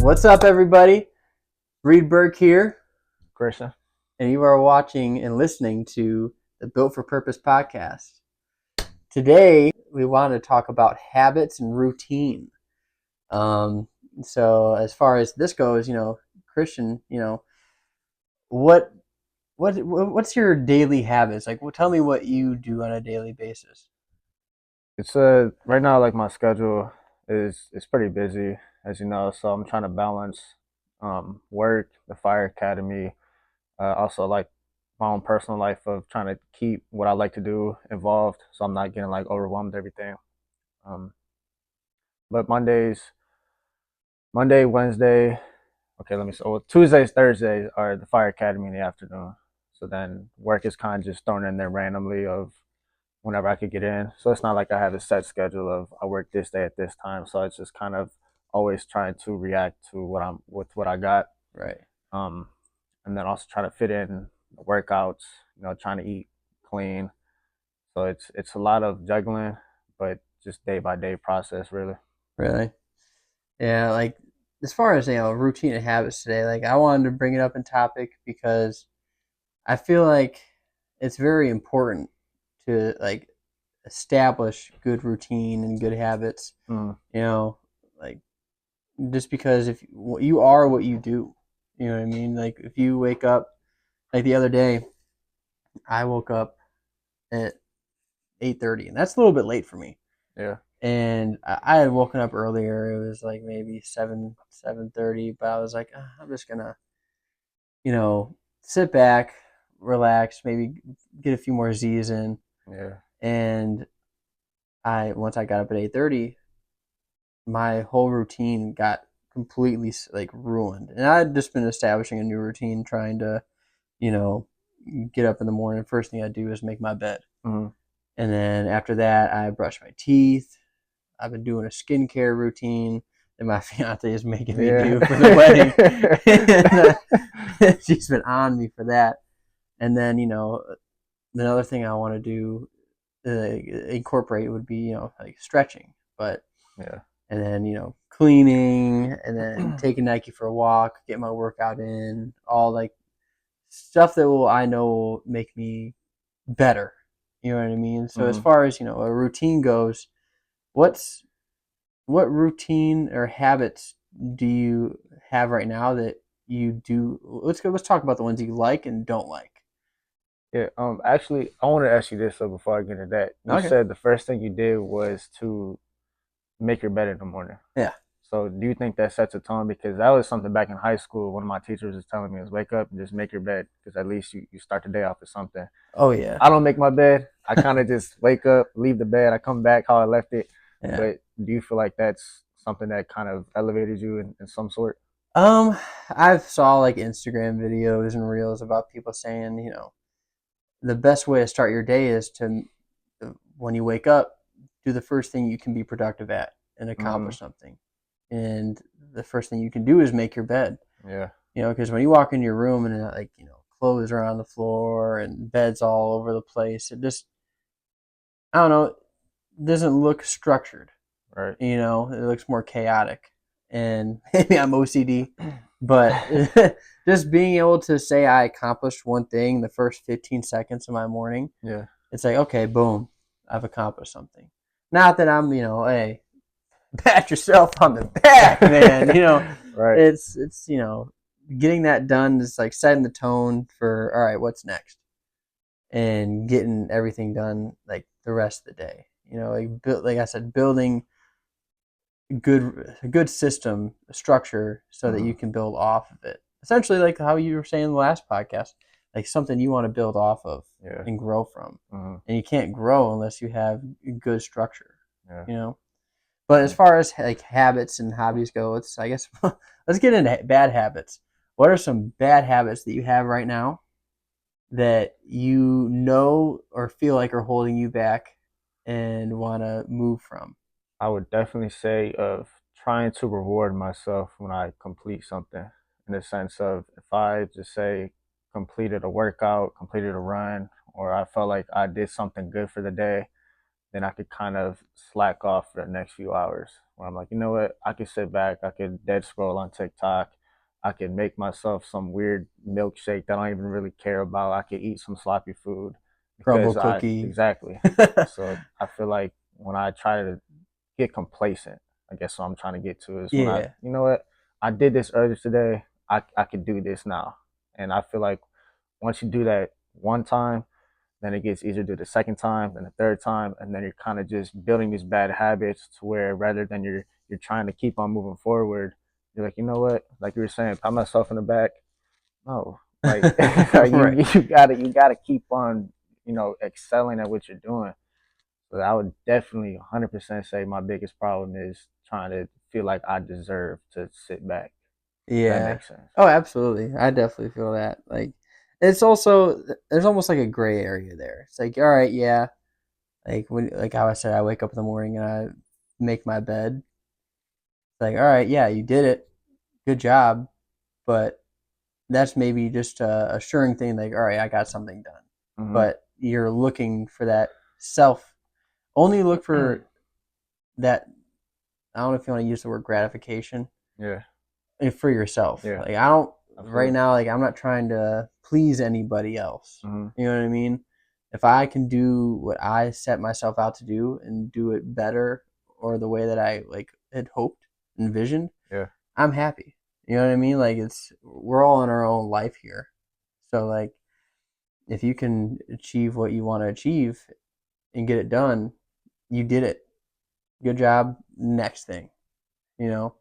What's up, everybody? Reed Burke here, Christian. and you are watching and listening to the Built for Purpose podcast. Today, we want to talk about habits and routine. Um, so, as far as this goes, Christian, what what's your daily habits? Like, well, tell me what you do on a daily basis. It's right now like my schedule is pretty busy, as you know, so I'm trying to balance work, the fire academy, also like my own personal life of trying to keep what I like to do involved so I'm not getting like overwhelmed with everything. Um but Monday, Wednesday, okay, let me see. Well, Tuesdays, Thursdays are the fire academy in the afternoon. So then work is kind of just thrown in there randomly of whenever I could get in. So it's not like I have a set schedule of I work this day at this time. So it's just kind of always trying to react to what I got. Right. Um, and then also try to fit in the workouts. Trying to eat clean. So it's a lot of juggling, but just day by day process really. Really? Yeah. Like, as far as routine and habits today, like I wanted to bring it up in topic because I feel like it's very important to like establish good routine and good habits. Mm, You know, like just because if you are what you do, you know what I mean. Like if you wake up, like the other day, I woke up at 8:30, and that's a little bit late for me. yeah. And I had woken up earlier. It was like maybe 7:30, but I was like, I'm just gonna sit back, relax, maybe get a few more Z's in. Yeah. And I once I got up at 8:30, my whole routine got completely like ruined. And I'd just been establishing a new routine, trying to, you know, get up in the morning. First thing I do is make my bed. Mm, And then after that, I brush my teeth. I've been doing a skincare routine that my fiance is making me do for the wedding. And she's been on me for that. And then, another thing I want to do, incorporate would be, like stretching. But yeah. and then cleaning, and then taking Nike for a walk, get my workout in, all like stuff that will I know will make me better. You know what I mean? So as Mm. far as a routine goes, what's what routine or habits do you have right now that you do? Let's talk about the ones you like and don't like. Yeah. Actually, I want to ask you this though before I get into that. You Okay. said the first thing you did was to make your bed in the morning. Yeah. So do you think that sets a tone? Because that was something back in high school. One of my teachers was telling me is wake up and just make your bed because at least you start the day off with something. Oh yeah. I don't make my bed. I kind of just wake up, leave the bed. I come back how I left it. Yeah. But do you feel like that's something that kind of elevated you in some sort? Um, I've saw like Instagram videos and reels about people saying, the best way to start your day is to, when you wake up, do the first thing you can be productive at and Mm-hmm. accomplish something. And the first thing you can do is make your bed. Yeah. Because when you walk in your room and like clothes are on the floor and beds all over the place, it just, I don't know, it doesn't look structured. Right. It looks more chaotic. And maybe I'm OCD, but just being able to say I accomplished one thing the first 15 seconds of my morning, Yeah. it's like, okay, boom, I've accomplished something. Not that I'm, hey, pat yourself on the back, man. Right. It's getting that done is like setting the tone for all right, what's next, and getting everything done like the rest of the day. Like I said, building a good system, a structure, so that Mm-hmm. you can build off of it. Essentially, like how you were saying in the last podcast, like something you want to build off of Yeah. and grow from. Mm-hmm. And you can't grow unless you have good structure. Yeah. You know. But as far as like habits and hobbies go, I guess let's get into bad habits. What are some bad habits that you have right now that you know or feel like are holding you back and want to move from? I would definitely say of trying to reward myself when I complete something in the sense of if I just say completed a workout, completed a run, or I felt like I did something good for the day, then I could kind of slack off for the next few hours. Where I'm like, you know what, I could sit back, I could dead scroll on TikTok, I could make myself some weird milkshake that I don't even really care about. I could eat some sloppy food Crumble because I cookie. exactly. So I feel like when I try to get complacent, I guess what I'm trying to get to is when I, Yeah. you know what, I did this earlier today. I could do this now, and I feel like once you do that one time, then it gets easier to do the second time, then the third time, and then you're kind of just building these bad habits to where rather than you're trying to keep on moving forward, you're like, you know what, like you were saying, pat myself in the back. No, like Right. you gotta keep on, excelling at what you're doing. But I would definitely 100% say my biggest problem is trying to feel like I deserve to sit back. If that Yeah. makes sense. Oh, absolutely. I definitely feel that. Like, it's also there's almost like a gray area there. It's like, all right, yeah, like how I said, I wake up in the morning and I make my bed. It's like, all right, yeah, you did it, good job, but that's maybe just a assuring thing. Like, all right, I got something done. Hmm. But you're looking for that self. Only look for that. I don't know if you want to use the word gratification Yeah, for yourself. yeah, Like I don't right absolutely. now. Like I'm not trying to please anybody else. Hmm. You know what I mean? If I can do what I set myself out to do and do it better or the way that I like had hoped, envisioned, Yeah, I'm happy. You know what I mean? Like it's we're all in our own life here. So like if you can achieve what you want to achieve and get it done, you did it. Good job. Next thing, you know.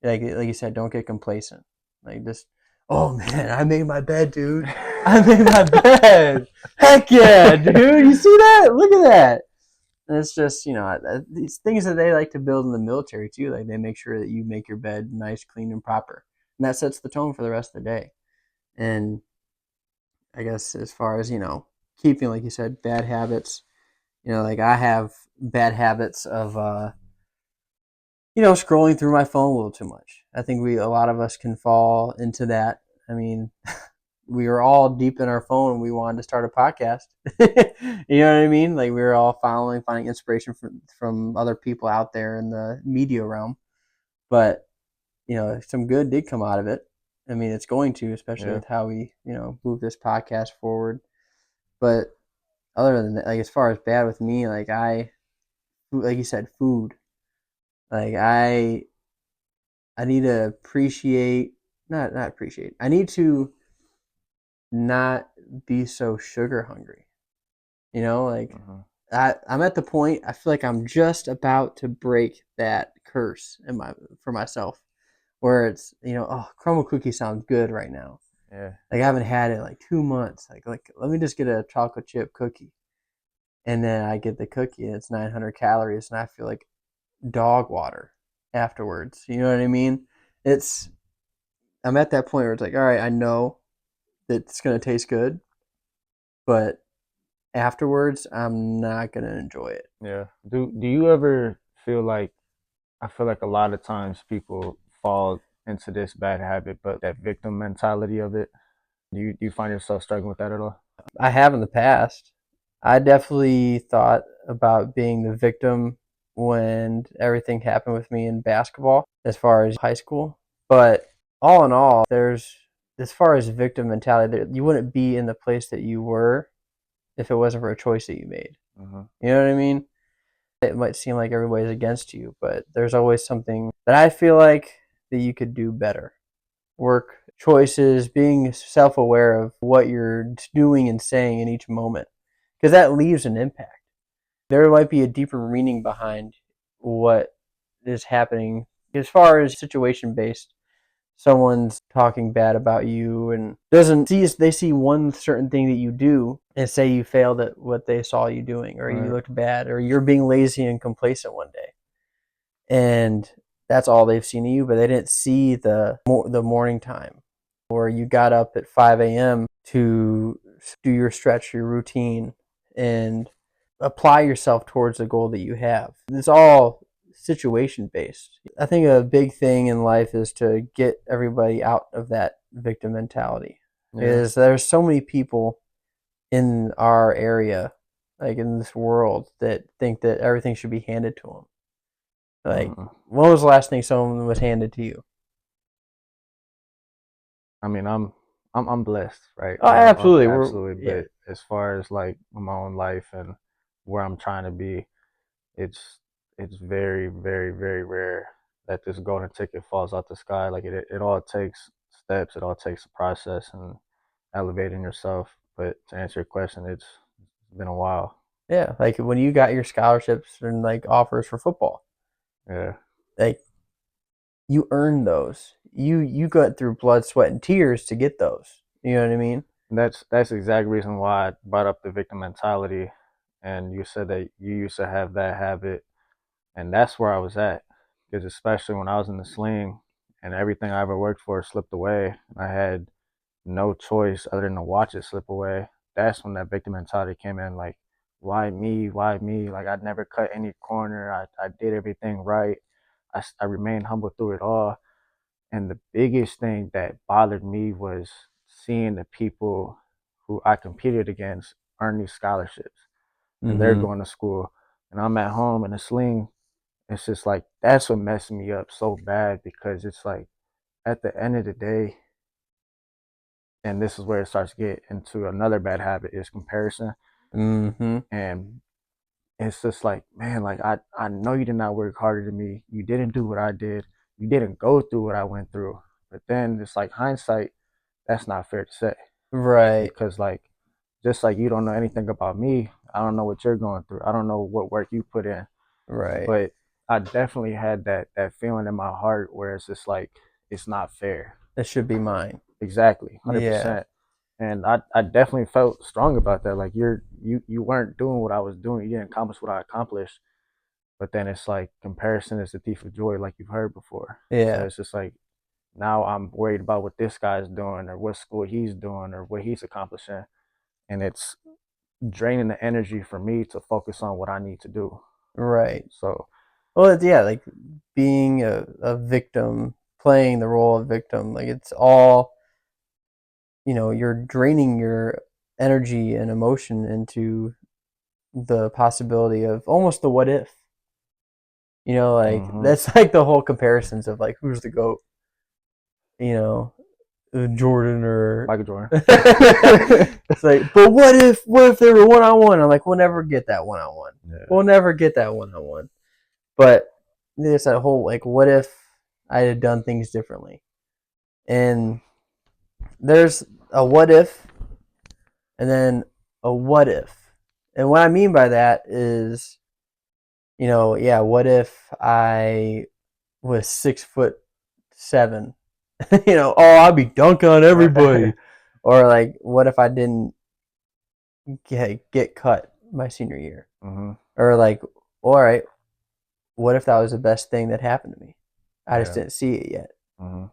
Like you said, don't get complacent. Like just, oh man, I made my bed, dude. I made my bed. Heck yeah, dude. You see that? Look at that. And it's just these things that they like to build in the military too. Like they make sure that you make your bed nice, clean, and proper, and that sets the tone for the rest of the day. And I guess as far as keeping, like you said, bad habits. Like I have bad habits of scrolling through my phone a little too much. I think a lot of us can fall into that. I mean, we were all deep in our phone and we wanted to start a podcast. You know what I mean? Like we were all finding inspiration from other people out there in the media realm. But, some good did come out of it. I mean, it's going to, especially yeah. with how we, move this podcast forward. But other than that, like as far as bad with me, like you said, food. Like I need to appreciate not appreciate. I need to not be so sugar hungry. Like Hmm. I'm at the point I feel like I'm just about to break that curse in my for myself where it's, oh, crumble cookie sounds good right now. Yeah, Like I haven't had it in like 2 months. Like let me just get a chocolate chip cookie. And then I get the cookie and it's 900 calories and I feel like dog water afterwards. You know what I mean? It's I'm at that point where it's like, all right, I know that it's gonna taste good, but afterwards, I'm not gonna enjoy it. yeah. Do you ever feel like I feel like a lot of times people fall into this bad habit, but that victim mentality of it. Do you find yourself struggling with that at all? I have in the past. I definitely thought about being the victim when everything happened with me in basketball, as far as high school. But all in all, there's as far as victim mentality, you wouldn't be in the place that you were if it wasn't for a choice that you made. Hmm. You know what I mean? It might seem like everybody's against you, but there's always something that I feel like that you could do better. Work choices, being self aware of what you're doing and saying in each moment, because that leaves an impact. There might be a deeper meaning behind what is happening as far as situation based. Someone's talking bad about you and doesn't see they see one certain thing that you do and say you failed at what they saw you doing or you Right. looked bad or you're being lazy and complacent one day and that's all they've seen of you, but they didn't see the morning time where you got up at 5 a.m. to do your stretch, your routine, and apply yourself towards the goal that you have. It's all situation based. I think a big thing in life is to get everybody out of that victim mentality Yeah. because there's so many people in our area. like in this world that think that everything should be handed to them. Like, Mhm. when was the last thing someone was handed to you? I mean, I'm blessed, right? Oh, absolutely. Absolutely. Yeah. But as far as like my own life and where I'm trying to be, it's it's very, very, very rare that this golden ticket falls out the sky. Like it all takes steps. It all takes a process and elevating yourself. But to answer your question, it's been a while. Yeah. Like when you got your scholarships and like offers for football, Yeah. like you earned those. You got through blood, sweat, and tears to get those. You know what I mean? And that's the exact reason why I brought up the victim mentality. And you said that you used to have that habit, and that's where I was at. Because especially when I was in the sling, and everything I ever worked for slipped away, and I had no choice other than to watch it slip away. That's when that victim mentality came in. Like, why me? Why me? Like, I'd never cut any corner. I did everything right. I remained humble through it all. And the biggest thing that bothered me was seeing the people who I competed against earn these scholarships, and they're Mm-hmm. going to school, and I'm at home in a sling. It's just like that's what messed me up so bad, because it's like at the end of the day, and this is where it starts to get into another bad habit, is comparison. Mm-hmm. And it's just like, man, like I know you did not work harder than me. You didn't do what I did. You didn't go through what I went through. But then it's like hindsight, that's not fair to say, Right. because like just like you don't know anything about me, I don't know what you're going through. I don't know what work you put in. Right. But I definitely had that feeling in my heart where it's just like it's not fair. That should be mine. Exactly, Yeah. 100%. And I definitely felt strong about that. Like you weren't doing what I was doing. You didn't accomplish what I accomplished. But then it's like comparison is the thief of joy, like you've heard before. So Yeah. it's just like now I'm worried about what this guy's doing or what school he's doing or what he's accomplishing, and it's draining the energy for me to focus on what I need to do. Right. So Well, yeah, like being a victim, playing the role of victim, like it's all, you're draining your energy and emotion into the possibility of almost the what if. Like hmm that's like the whole comparisons of like who's the GOAT, you know, Jordan or Michael Jordan. it's like, but what if they were one on one? I'm like, we'll never get that one on one. Yeah. We'll never get that one on one. But there's that whole like, what if I had done things differently? And there's a what if, and then a what if. And what I mean by that is, yeah, what if I was 6'7"? Oh, I'd be dunking on everybody. Or like, what if I didn't get cut my senior year? hmm Or like, all right, what if that was the best thing that happened to me? I just Yeah. didn't see it yet. hmm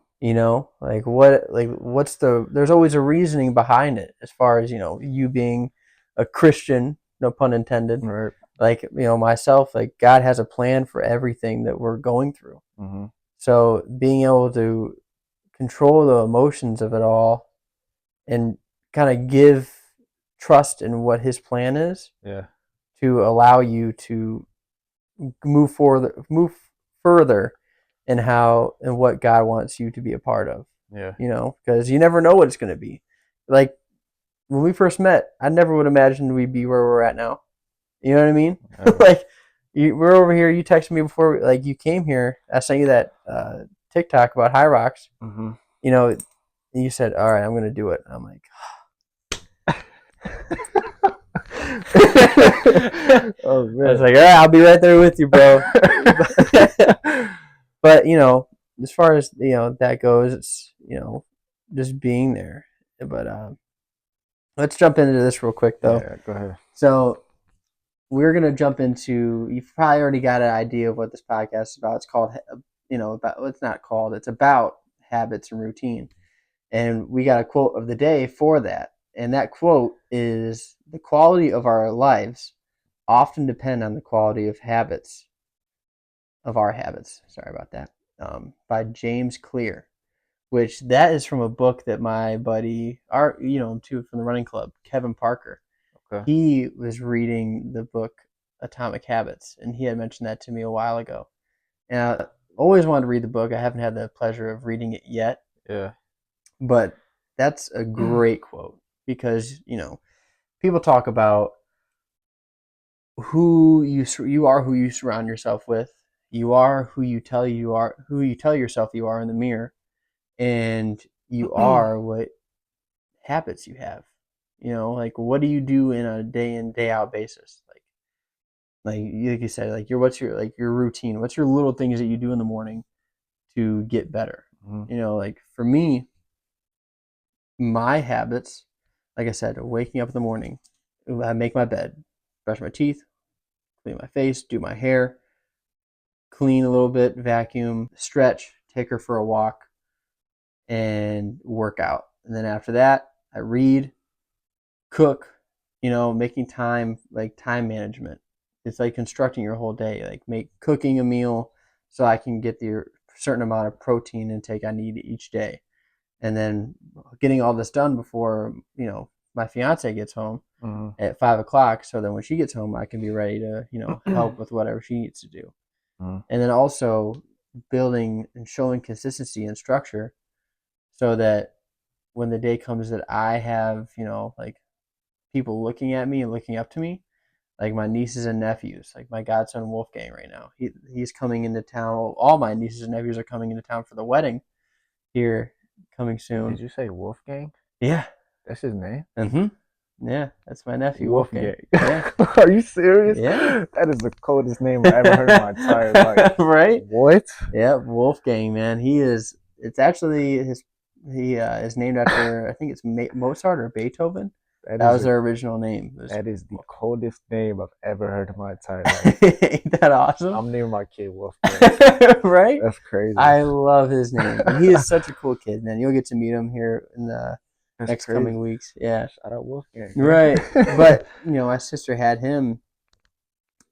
Like what's there's always a reasoning behind it, as far as you being a Christian, no pun intended. Right. Like myself, like God has a plan for everything that we're going through. hmm So being able to control the emotions of it all and kind of give trust in what his plan is, Yeah. to allow you to move further in how and what God wants you to be a part of. Yeah. Because you never know what it's going to be. Like when we first met, I never would imagine we'd be where we're at now. You know what I mean? Yeah. Like we're over here. You texted me before, like you came here. I sent you that TikTok about High Rocks. hmm You know, and you said, "All right, I'm going to do it." I'm like, Oh I was man. like, "All right, I'll be right there with you, bro." But as far as that goes, it's just being there. But let's jump into this real quick, though. Yeah. Go ahead. So we're gonna jump into. You've probably already got an idea of what this podcast is about. It's called, about. Well, it's not called. It's about habits and routine. And we got a quote of the day for that. And that quote is, "The quality of our lives often depend on the quality of our habits." Sorry about that. By James Clear, which that is from a book that my buddy, too, from the running club, Kevin Parker, Okay. He was reading the book Atomic Habits, and he had mentioned that to me a while ago. And I always wanted to read the book. I haven't had the pleasure of reading it yet, Yeah. but that's a great quote because, people talk about you are who you surround yourself with. You are who you tell yourself you are in the mirror, and you are what habits you have. Like what do you do in a day in day out basis? Like you said, what's your routine? What's your little things that you do in the morning to get better? Mhm. Like for me, my habits, like I said, waking up in the morning, I make my bed, brush my teeth, clean my face, do my hair, clean a little bit, vacuum, stretch, take her for a walk, and work out. And then after that, I read, cook, making time, like time management. It's like constructing your whole day, like cooking a meal so I can get the certain amount of protein intake I need each day. And then getting all this done before, my fiance gets home Mhm. at 5 o'clock. So then when she gets home, I can be ready to, help with whatever she needs to do. Mhm. And then also building and showing consistency and structure so that when the day comes that I have, like people looking at me and looking up to me, like my nieces and nephews, like my godson Wolfgang right now. He's coming into town. All my nieces and nephews are coming into town for the wedding here coming Did soon. you say Wolfgang? Yeah. That's his name? Yeah, that's my nephew Wolfgang. Wolfgang. Yeah. Are you serious? Yeah. That is the coldest name I ever heard in my entire life. Right? What? Yeah, Wolfgang, man. It's actually he is named after, I think it's Mozart or Beethoven. That That is was a their original name. that is the coldest name I've ever heard in my entire life. Ain't that awesome? I'm naming my kid Wolfgang. Right? That's crazy. I love his name. And he is such a cool kid, man. You'll get to meet him here in the That's next crazy. coming weeks. Yeah. Shout out Wolfgang. Right. But, my sister had him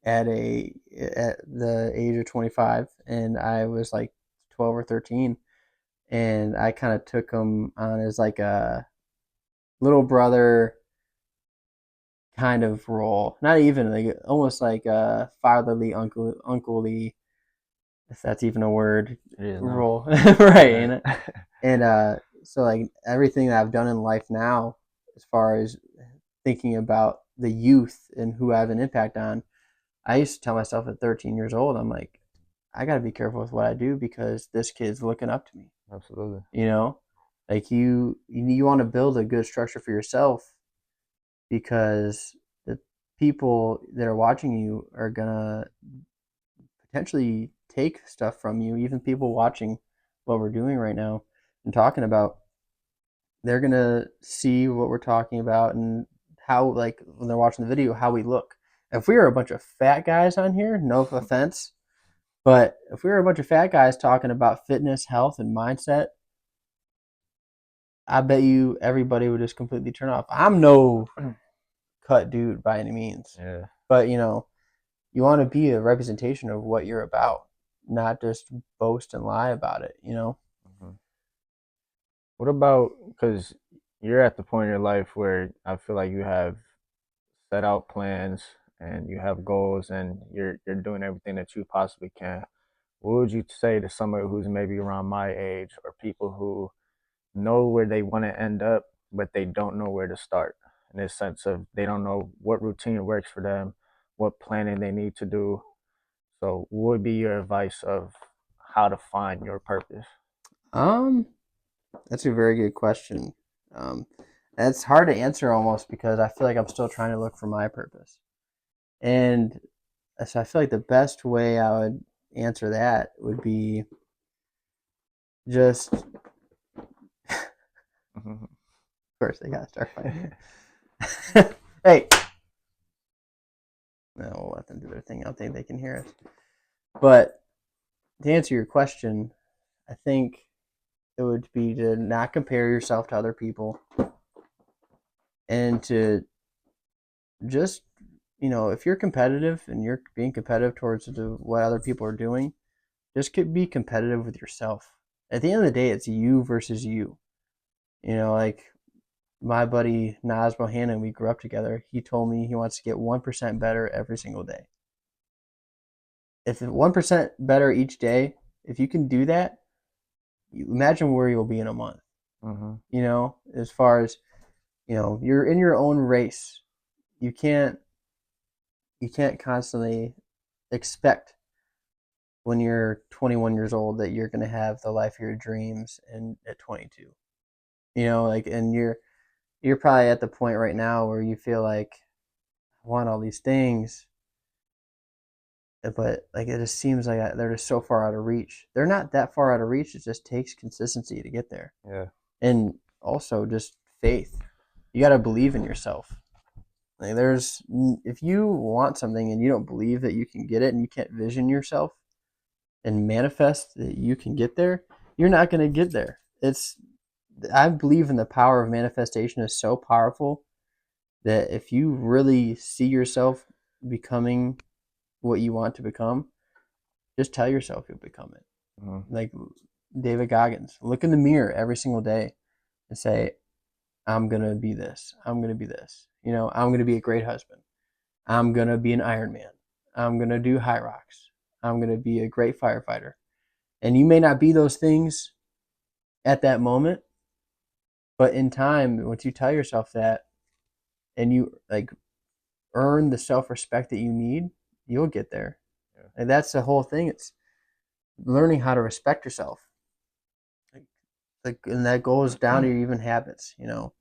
at the age of 25, and I was like 12 or 13, and I kind of took him on as like a little brother kind of role. Not even like almost like a fatherly unclely, if that's even a word, It is now. role. Right, ain't Right. it? And so like everything that I've done in life now, as far as thinking about the youth and who I have an impact on, I used to tell myself at 13 years old, I'm like, I got to be careful with what I do because this kid's looking up to me. Absolutely. Like you want to build a good structure for yourself because the people that are watching you are gonna potentially take stuff from you. Even people watching what we're doing right now and talking about, they're gonna see what we're talking about and how, like when they're watching the video, how we look. If we were a bunch of fat guys on here, no offense, but if we were a bunch of fat guys talking about fitness, health, and mindset, I bet you everybody would just completely turn off. I'm no cut dude by any means, Yeah. but you want to be a representation of what you're about, not just boast and lie about it. Mhm. What about, because you're at the point in your life where I feel like you have set out plans and you have goals and you're doing everything that you possibly can. What would you say to somebody who's maybe around my age or people who know where they want to end up, but they don't know where to start? In this sense of they don't know what routine works for them, what planning they need to do. So, what would be your advice of how to find your purpose? Um, that's a very good question. Um, and it's hard to answer almost because I feel like I'm still trying to look for my purpose, and so I feel like the best way I would answer that would be just, of Mhm. course, they gotta start fighting here. Hey, no, we'll let them do their thing. I don't think they can hear us. But to answer your question, I think it would be to not compare yourself to other people and to just, if you're competitive and you're being competitive towards what other people are doing, just be competitive with yourself. At the end of the day, it's you versus you. Like my buddy Naz Bohannon, we grew up together. He told me he wants to get 1% better every single day. If 1% better each day, if you can do that, imagine where you'll be in a month. Mm-hmm. You know, as far as, you know, you're in your own race. You can't constantly expect when you're 21 years old that you're going to have the life of your dreams and at 22. You know, like, and you're probably at the point right now where you feel like I want all these things, but like it just seems like they're just so far out of reach. They're not that far out of reach. It just takes consistency to get there, Yeah. and also just faith. You got to believe in yourself. Like there's, if you want something and you don't believe that you can get it, and you can't vision yourself and manifest that you can get there, you're not going to get there. I believe in the power of manifestation is so powerful that if you really see yourself becoming what you want to become, just tell yourself you'll become it. Mm-hmm. Like David Goggins, look in the mirror every single day and say, I'm going to be this. I'm going to be this. You know, I'm going to be a great husband. I'm going to be an Ironman. I'm going to do high rocks. I'm going to be a great firefighter. And you may not be those things at that moment, but in time, once you tell yourself that and you like earn the self-respect that you need, you'll get there. Yeah. And that's the whole thing. It's learning how to respect yourself. Like, and that goes down to your even habits. You know,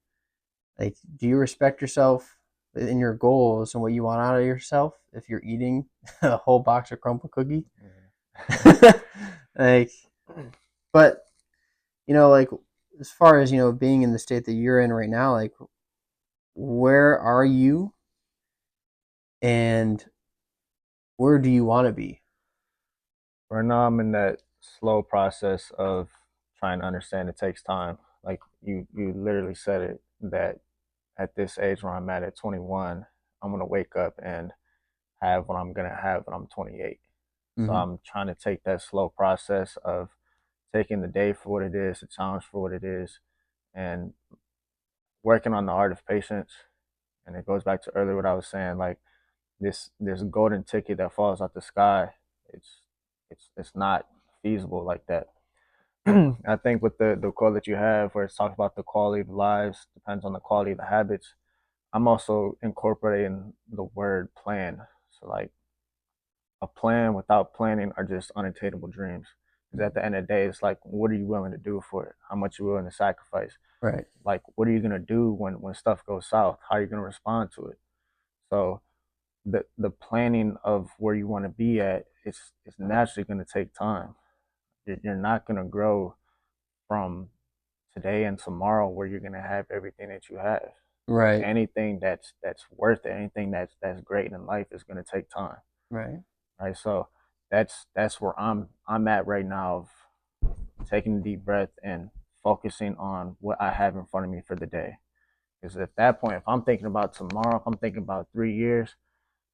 like, do you respect yourself in your goals and what you want out of yourself? If you're eating a whole box of crumble cookie, like, but you know, like as far as, you know, being in the state that you're in right now, like, where are you, and where do you want to be? Right now, I'm in that slow process of trying to understand it takes time. Like you literally said it, that at this age where I'm at 21, I'm gonna wake up and have what I'm gonna have when I'm 28. So Mm-hmm. I'm trying to take that slow process of taking the day for what it is, the challenge for what it is, and working on the art of patience. And it goes back to earlier what I was saying, like this golden ticket that falls out the sky. It's it's not feasible like that. I think with the quote that you have, where it's talking about the quality of lives depends on the quality of the habits. I'm also incorporating the word plan. So like a plan without planning are just unattainable dreams. Because at the end of the day, it's like, what are you willing to do for it? How much are you willing to sacrifice? Right. Like, what are you gonna do when stuff goes south? How are you gonna respond to it? So the planning of where you want to be at, it's naturally gonna take time. You're not gonna grow from today and tomorrow where you're gonna have everything that you have. Right. Anything that's worth it, anything that's great in life is gonna take time. Right. Right. So that's where I'm at right now, of taking a deep breath and focusing on what I have in front of me for the day. Because at that point, if I'm thinking about tomorrow, if I'm thinking about 3 years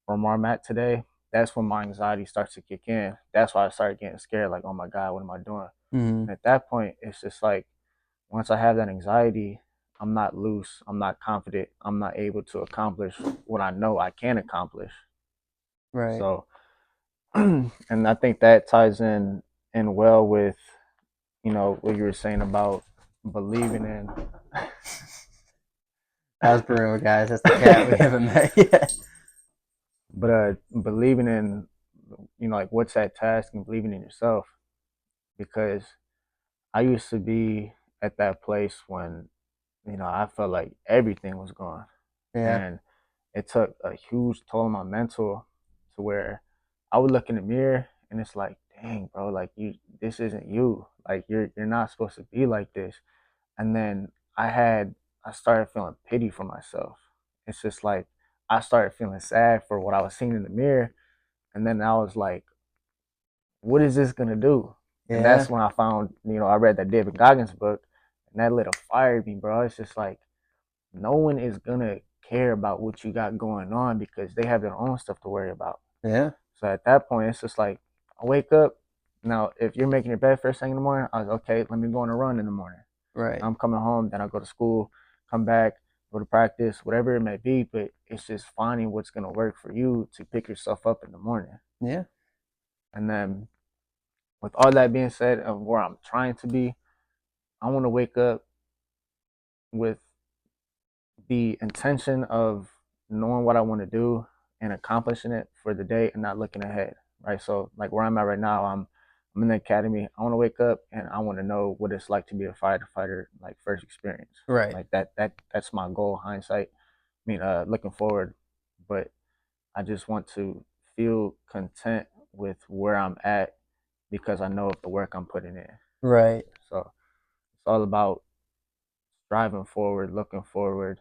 from where I'm at today, that's when my anxiety starts to kick in. That's why I started getting scared, like, oh my God, what am I doing? Mm-hmm. And at that point, it's just like, once I have that anxiety, I'm not loose, I'm not confident, I'm not able to accomplish what I know I can accomplish. Right. So and I think that ties in well with, what you were saying about believing in. That was Bruno, guys. That's the cat. We haven't met yet. But believing in, like, what's that task, and believing in yourself. Because I used to be at that place when, I felt like everything was gone. Yeah. And it took a huge toll on my mental, to where I would look in the mirror and it's like, dang, bro, like, this isn't you. Like, you're not supposed to be like this. And then I started feeling pity for myself. It's just like I started feeling sad for what I was seeing in the mirror. And then I was like, what is this gonna do? And Yeah. that's when I found, I read that David Goggins book, and that lit a fire in me, bro. It's just like, no one is gonna care about what you got going on because they have their own stuff to worry about. Yeah. So at that point, it's just like, I wake up. Now, if you're making your bed first thing in the morning, I was okay. Let me go on a run in the morning. Right. I'm coming home, then I go to school. come back, go to practice, whatever it may be. But it's just finding what's gonna work for you to pick yourself up in the morning. Yeah. And then, with all that being said, of where I'm trying to be, I want to wake up with the intention of knowing what I want to do and accomplishing it for the day and not looking ahead. Right. So like where I'm at right now, I'm in the academy. I want to wake up and I want to know what it's like to be a firefighter, like first experience. Right. Like that's my goal. Hindsight. I mean, looking forward, but I just want to feel content with where I'm at because I know of the work I'm putting in. Right. So it's all about driving forward, looking forward,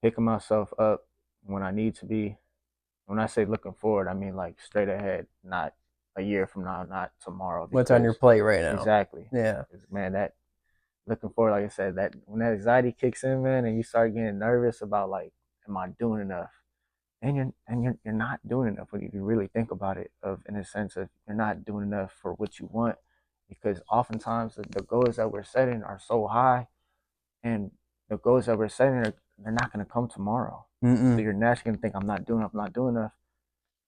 picking myself up when I need to be. When I say looking forward, I mean like straight ahead, not a year from now, not tomorrow. What's on your Because plate right now? exactly, Yeah. man, that looking forward, like I said, that when that anxiety kicks in, man, and you start getting nervous about like, am I doing enough? And you're not doing enough when you really think about it. Of in a sense of you're not doing enough for what you want, because oftentimes the goals that we're setting are so high, and the goals that we're setting are they're not going to come tomorrow. So you're naturally going to think I'm not doing enough, I'm not doing enough,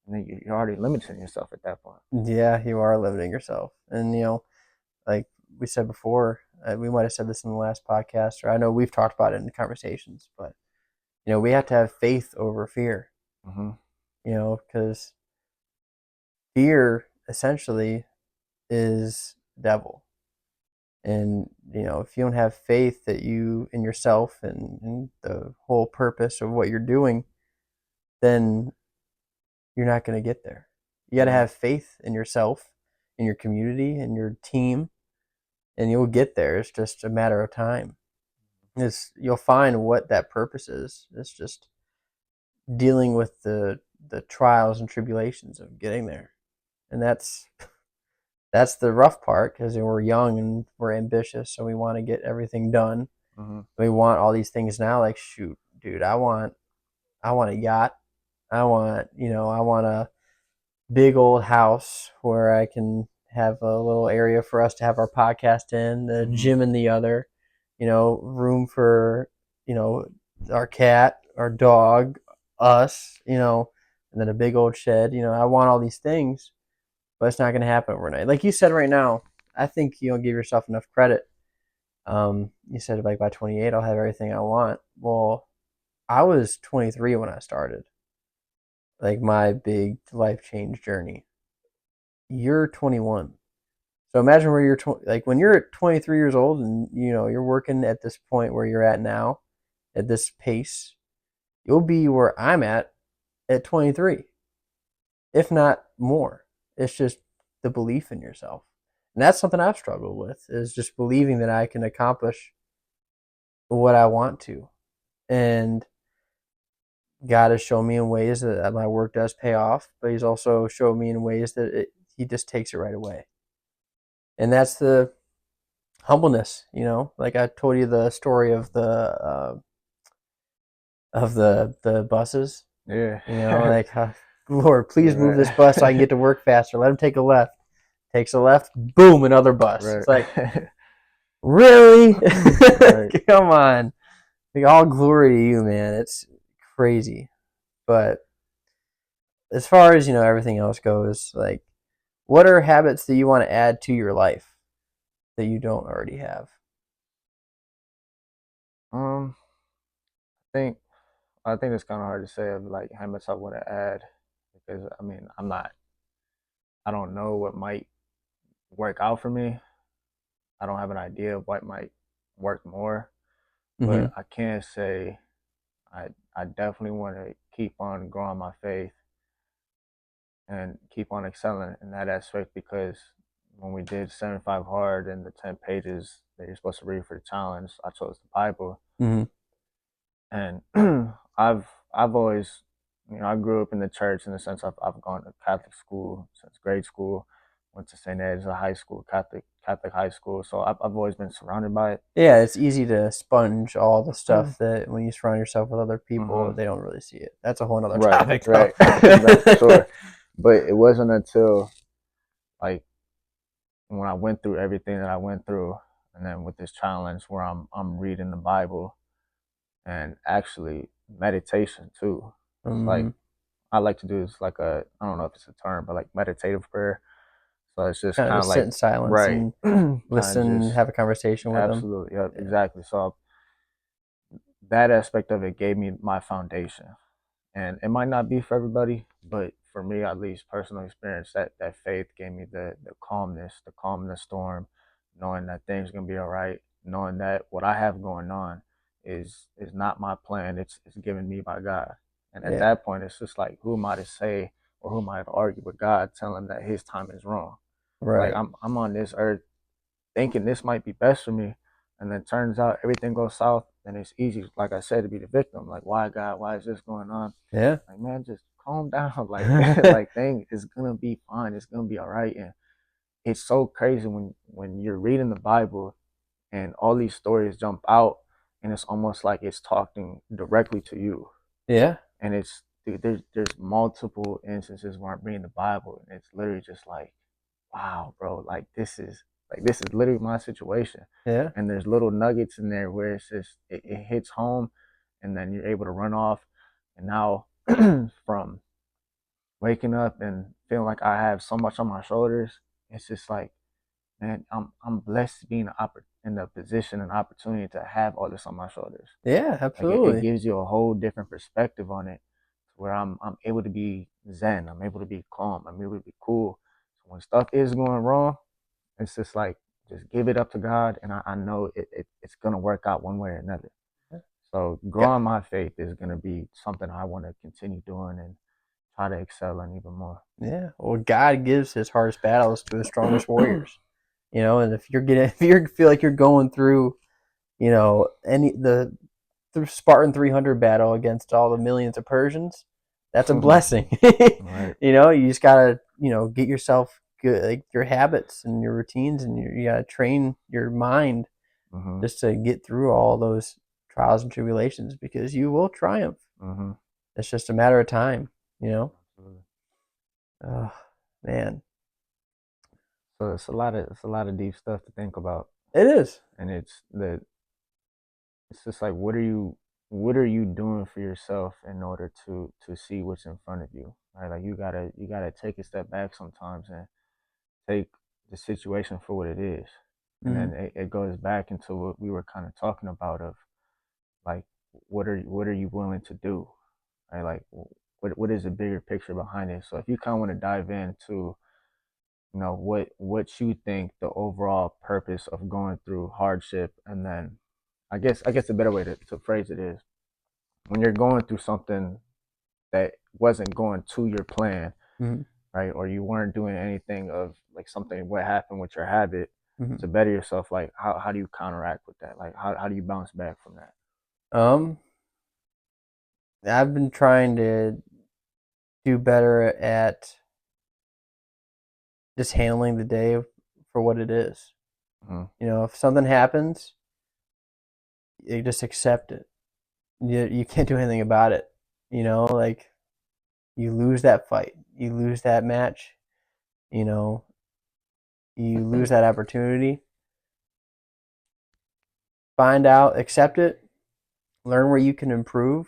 and then you're already limiting yourself at that point. Yeah, you are limiting yourself. And, like we said before, we might have said this in the last podcast, or I know we've talked about it in the conversations, but, we have to have faith over fear, Mm-hmm. Because fear essentially is devil. And, if you don't have faith that you in yourself and the whole purpose of what you're doing, then you're not going to get there. You got to Mm-hmm. have faith in yourself, in your community, in your team, and you'll get there. It's just a matter of time. You'll find what that purpose is. It's just dealing with the trials and tribulations of getting there, and that's the rough part because we're young and we're ambitious, so we want to get everything done. Mm-hmm. We want all these things now. Like, shoot, dude, I want a yacht. I want a big old house where I can have a little area for us to have our podcast in, the gym in the other, room for, our cat, our dog, us, and then a big old shed. I want all these things, but it's not going to happen overnight. Like you said right now, I think you don't give yourself enough credit. You said like by 28, I'll have everything I want. Well, I was 23 when I started, like my big life change journey. You're 21. So imagine where like when you're 23 years old and you're working at this point where you're at now, at this pace, you'll be where I'm at 23, if not more. It's just the belief in yourself. And that's something I've struggled with, is just believing that I can accomplish what I want to. And God has shown me in ways that my work does pay off, but He's also shown me in ways that He just takes it right away. And that's the humbleness, Like I told you the story of the buses. Yeah. Like Lord, please move this bus so I can get to work faster. Let him take a left. Takes a left, boom, another bus. Right. It's like, really? Right. Come on. Like, all glory to you, man. It's crazy. But as far as, everything else goes, like, what are habits that you want to add to your life that you don't already have? Um, I think I think it's kind of hard to say of like how much I want to add because I mean I don't know what might work out for me. I don't have an idea of what might work more, Mm-hmm. but I can say I definitely want to keep on growing my faith and keep on excelling in that aspect because when we did 75 hard and the 10 pages that you're supposed to read for the challenge, I chose the Bible. Mm-hmm. And I've always, I grew up in the church in the sense I've gone to Catholic school since grade school, went to St. Ed's high school, Catholic high school. So I've always been surrounded by it. Yeah, it's easy to sponge all the stuff that when you surround yourself with other people, Mm-hmm. they don't really see it. That's a whole other Right, topic, right, right, for sure. But it wasn't until like when I went through everything that I went through, and then with this challenge where I'm reading the Bible, and actually meditation too. It's like Mm-hmm. I like to do is like I don't know if it's a term, but like meditative prayer. So it's just Kind of kind of just sit like in silence right, and kind of listen, just have a conversation with them. absolutely, yep, Yeah. exactly. So that aspect of it gave me my foundation, and it might not be for everybody, but for me at least, personal experience, that faith gave me the calmness, the calm in the storm, knowing that things gonna be all right, knowing that what I have going on is not my plan, it's given me by God. And at Yeah. that point it's just like, who am I to say, or who am I to argue with God, telling him that his time is wrong? Like Right. I'm on this earth thinking this might be best for me, and then turns out everything goes south, and it's easy, like I said, to be the victim. Like, why God? Why is this going on? Yeah. Like, man, just calm down. Like, like, thing is gonna be fine. It's gonna be all right. And it's so crazy when you're reading the Bible and all these stories jump out, and it's almost like it's talking directly to you. Yeah. And it's dude, there's multiple instances where I'm reading the Bible, and it's literally just like, wow, bro, like this is literally my situation. Yeah. And there's little nuggets in there where it's just it hits home, and then you're able to run off. And now from waking up and feeling like I have so much on my shoulders, it's just like, man, I'm blessed to be in the position and opportunity to have all this on my shoulders. Yeah. Like it Absolutely. gives you a whole different perspective on it, where I'm able to be zen, I'm able to be calm, I'm able to be cool. So when stuff is going wrong, it's just like, just give it up to God, and I know it's gonna work out one way or another. So Yeah. growing my faith is gonna be something I want to continue doing and try to excel in even more. Yeah. Well, God gives His hardest battles to His strongest warriors. And if you're getting, if you feel like you're going through, any the Spartan 300 battle against all the millions of Persians, that's a blessing. Right. You just gotta, get yourself good, like your habits and your routines, and you gotta train your mind Mhm. just to get through all those trials and tribulations because you will triumph. Mhm. It's just a matter of time, you know. Absolutely. Oh man, So it's a lot of deep stuff to think about, it is. and it's just like, what are you doing for yourself in order to see what's in front of you, right? Like you gotta take a step back sometimes and take the situation for what it is. And Mm-hmm. then it goes back into what we were kind of talking about of like, what are you willing to do, right? Like, what is the bigger picture behind it? So if you kind of want to dive into, what you think the overall purpose of going through hardship, and then I guess a better way to phrase it is, when you're going through something that wasn't going to your plan, Mm-hmm. right? Or you weren't doing anything of like something what happened with your habit Mm-hmm. to better yourself, like how do you counteract with that? Like how do you bounce back from that? Um, I've been trying to do better at just handling the day for what it is. Mm-hmm. If something happens, you just accept it. You can't do anything about it. Like you lose that fight, you lose that match, you know, you lose that opportunity. Find out, accept it, learn where you can improve,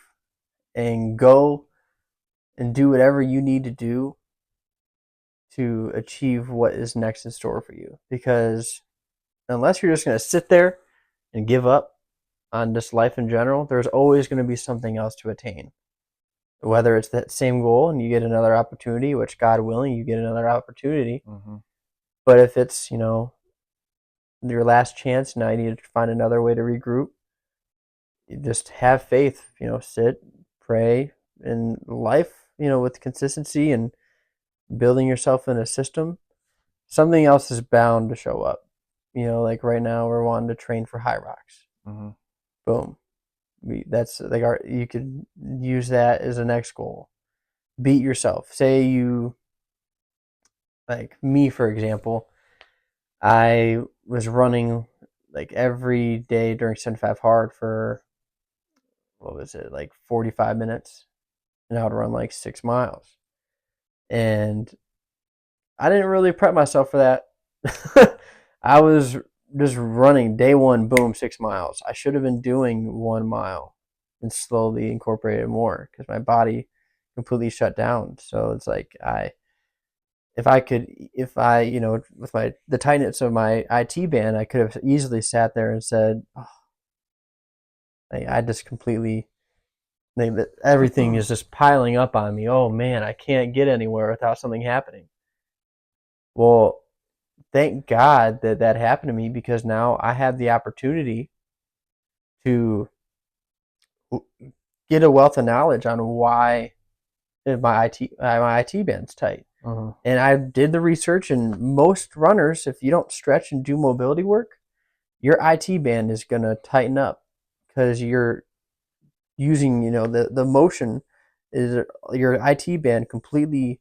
and go and do whatever you need to do to achieve what is next in store for you. Because unless you're just going to sit there and give up on just life in general, there's always going to be something else to attain. Whether it's that same goal and you get another opportunity, which God willing, you get another opportunity. Mm-hmm. But if it's, your last chance, now you need to find another way to regroup. You just have faith, sit, pray, in life, with consistency and building yourself in a system. Something else is bound to show up. Like right now, we're wanting to train for high rocks. Mm-hmm. Boom. That's like you could use that as the next goal. Beat yourself. Say you, like me, for example, I was running like every day during 75 hard for, what was it, like 45 minutes, and I would run like 6 miles. And I didn't really prep myself for that. I was just running day one, boom, 6 miles. I should have been doing 1 mile. and slowly incorporate it more because my body completely shut down. So it's like if I, with the tightness of my IT band, I could have easily sat there and said, oh, I just completely, everything is just piling up on me. Oh man, I can't get anywhere without something happening. Well, thank God that happened to me because now I have the opportunity to get a wealth of knowledge on why my IT band's tight. Uh-huh. And I did the research, and most runners, if you don't stretch and do mobility work, your IT band is going to tighten up because you're using, the motion is your IT band completely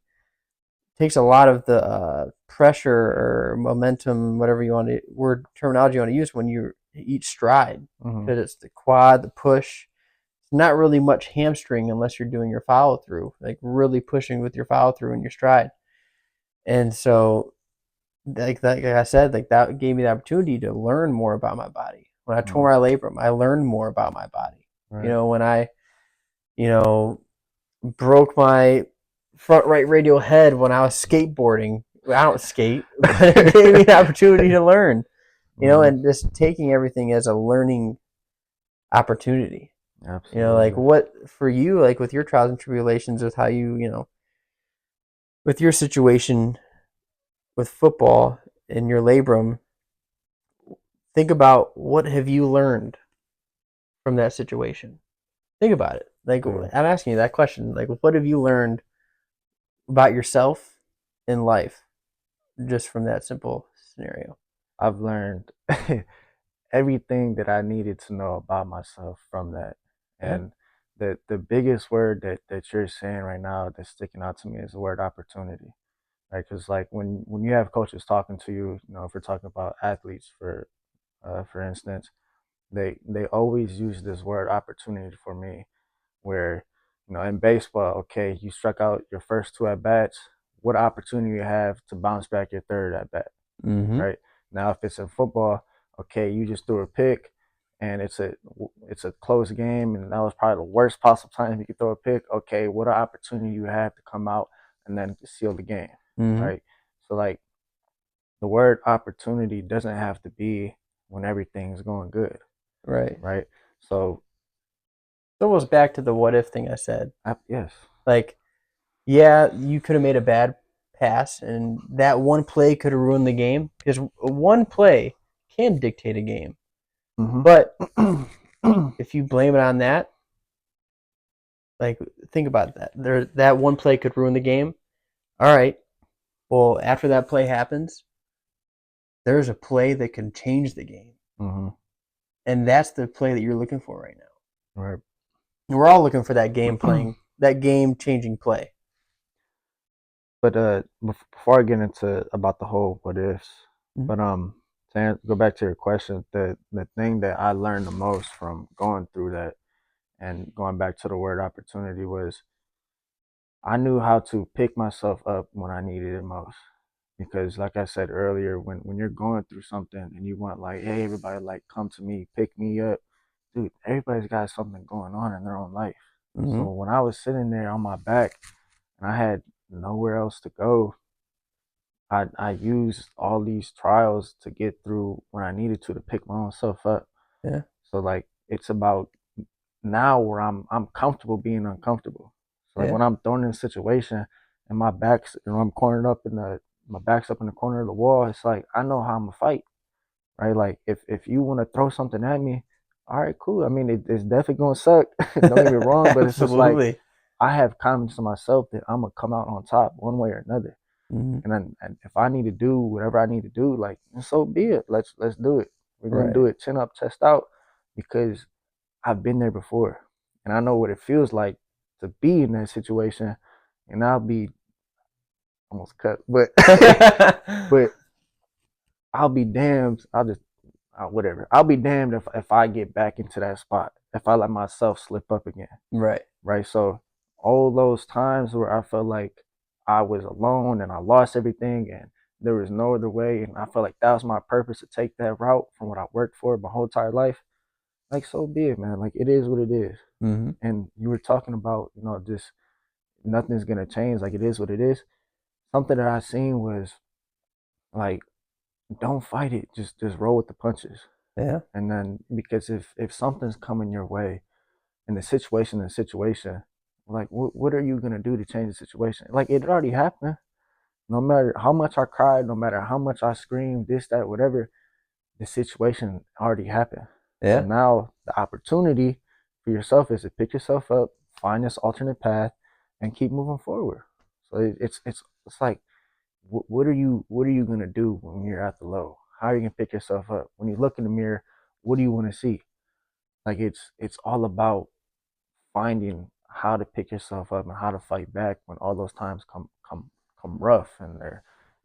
takes a lot of the pressure or momentum, whatever you want to word terminology you want to use when you each stride, because it's the quad, the push. It's not really much hamstring unless you're doing your follow through, like really pushing with your follow through and your stride. And so, like I said, like that gave me the opportunity to learn more about my body. When I tore my labrum, I learned more about my body. Right. When I, broke my front right radial head when I was skateboarding. I don't skate, but it gave me the opportunity to learn, and just taking everything as a learning opportunity. Absolutely. Like what for you, like with your trials and tribulations, with how with your situation with football and your labrum, think about what have you learned from that situation. Think about it. Like I'm asking you that question. Like, what have you learned about yourself in life just from that simple scenario? I've learned everything that I needed to know about myself from that. And the biggest word that you're saying right now that's sticking out to me is the word opportunity. Right? Because like when you have coaches talking to you, if we're talking about athletes for instance, they always use this word opportunity for me, where in baseball, okay, you struck out your first two at bats. What opportunity you have to bounce back your third at bat? Mm-hmm. Right now, if it's in football, okay, you just threw a pick, and it's a close game, and that was probably the worst possible time you could throw a pick. Okay, what an opportunity you have to come out and then seal the game, right? So like the word opportunity doesn't have to be when everything's going good, Right. So It's almost back to the what if thing I said. yes, Like, yeah, you could have made a bad pass, and that one play could have ruined the game because one play can dictate a game. But if you blame it on that, like, think about that. That one play could ruin the game. All right. Well, after that play happens, there's a play that can change the game. And that's the play that you're looking for right now. Right. We're all looking for that that game changing play. But before I get into about the whole what ifs, but to go back to your question, the thing that I learned the most from going through that and going back to the word opportunity was I knew how to pick myself up when I needed it most. Because like I said earlier, when you're going through something and you want like, hey, everybody like come to me, pick me up, dude, everybody's got something going on in their own life. So when I was sitting there on my back and I had nowhere else to go, I used all these trials to get through when I needed to pick my own self up. Yeah. So like it's about now where I'm comfortable being uncomfortable. So like when I'm thrown in a situation and my back's I'm cornered up my back's up in the corner of the wall, it's like I know how I'm gonna fight. Right? Like if you wanna throw something at me, all right, cool. I mean it's definitely gonna suck. Don't get me wrong, but it's just like I have confidence in myself that I'm gonna come out on top one way or another. And if I need to do whatever I need to do, like so be it. Let's do it. We're gonna do it chin up, chest out, because I've been there before, and I know what it feels like to be in that situation. And I'll be almost cut, but but I'll be damned. Whatever. I'll be damned if I get back into that spot. If I let myself slip up again. Right. So all those times where I felt like I was alone and I lost everything and there was no other way, and I felt like that was my purpose to take that route from what I worked for my whole entire life. like so be it, man. Like it is what it is. Mm-hmm. And you were talking about, just nothing's gonna change. Like it is what it is. Something that I seen was like, don't fight it. Just roll with the punches. Yeah. And then because if something's coming your way, in the situation, like what are you gonna do to change the situation? Like it already happened. No matter how much I cried, no matter how much I screamed, this, that, whatever, the situation already happened. So Yeah. now the opportunity for yourself is to pick yourself up, find this alternate path, and keep moving forward. So it's like, what are you gonna do when you're at the low? How are you gonna pick yourself up? When you look in the mirror, what do you want to see? Like it's all about finding how to pick yourself up and how to fight back when all those times come rough and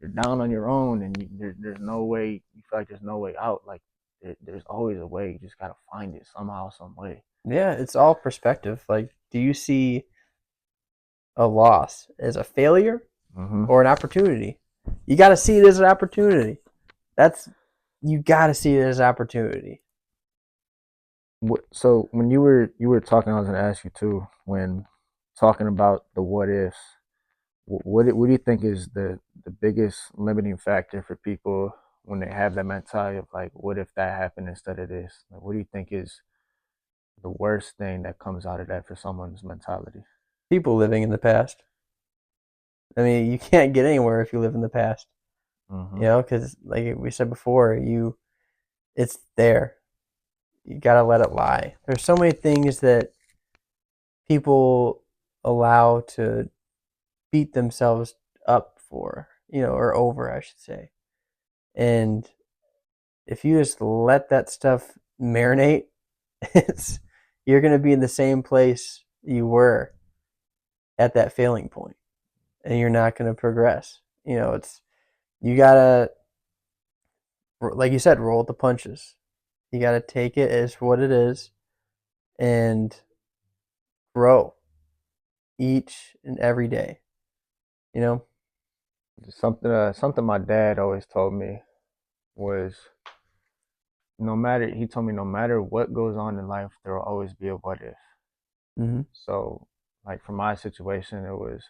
you're down on your own and there's no way, you feel like there's no way out. Like there's always a way. You just gotta find it somehow, some way. Yeah. It's all perspective. Like, do you see a loss as a failure Mm-hmm. or an opportunity? You got to see it as an opportunity. That's you got to see it as an opportunity. So when you were talking, I was gonna ask you too. When talking about the what ifs, what do you think is the biggest limiting factor for people when they have that mentality of like, what if that happened instead of this? Like, what do you think is the worst thing that comes out of that for someone's mentality? People living in the past. I mean, you can't get anywhere if you live in the past. Mm-hmm. Because like we said before, it's there. You gotta let it lie. There's so many things that people allow to beat themselves up for, or over, I should say. And if you just let that stuff marinate, it's you're gonna be in the same place you were at that failing point, and you're not gonna progress. It's you gotta, like you said, roll with the punches. You gotta take it as what it is and grow each and every day. You know? Something my dad always told me was, he told me no matter what goes on in life, there will always be a what if. Mm-hmm. So like for my situation, it was,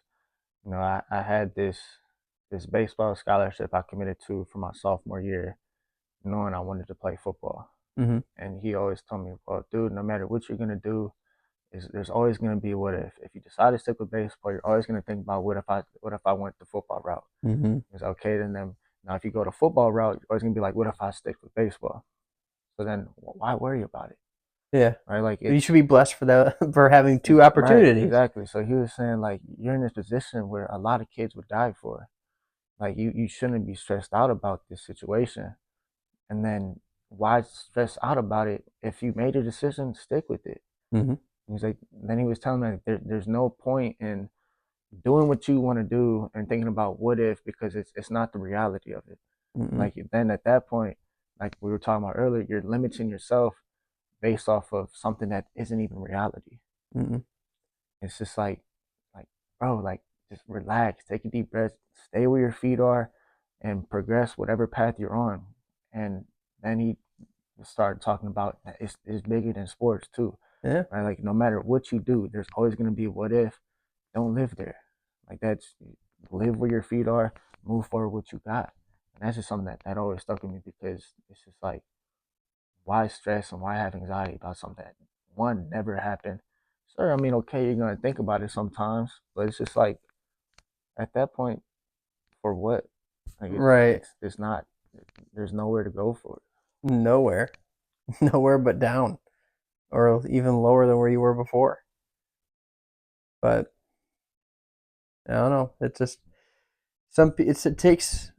I had this baseball scholarship I committed to for my sophomore year, knowing I wanted to play football. Mm-hmm. And he always told me, well, dude, no matter what you're gonna do, there's always gonna be a what if. If you decide to stick with baseball, you're always gonna think about what if I went the football route. Mm-hmm. It's okay, then now if you go the football route, you're always gonna be like, what if I stick with baseball? So then why worry about it? Yeah. Right? Like You it's should be blessed for that for having two right, opportunities. exactly. So he was saying like you're in this position where a lot of kids would die for. Like you shouldn't be stressed out about this situation. And then why stress out about it if you made a decision, stick with it. Mm-hmm. He's like, then he was telling me like, there's no point in doing what you want to do and thinking about what if because it's not the reality of it. Mm-hmm. Like then at that point, like we were talking about earlier, you're limiting yourself based off of something that isn't even reality. Mm-hmm. It's just like bro, like just relax, take a deep breath, stay where your feet are, and progress whatever path you're on. And then he started talking about that it's bigger than sports too, Yeah. right? Like no matter what you do, there's always gonna be a what if. Don't live there. Like that's live where your feet are, move forward what you got. And that's just something that always stuck with me because it's just like why stress and why have anxiety about something that one never happened. Sure, I mean, okay, you're gonna think about it sometimes, but it's just like at that point, for what? Like Right. it's not. There's nowhere to go for Nowhere. Nowhere but down. Or even lower than where you were before. But I don't know. It just it takes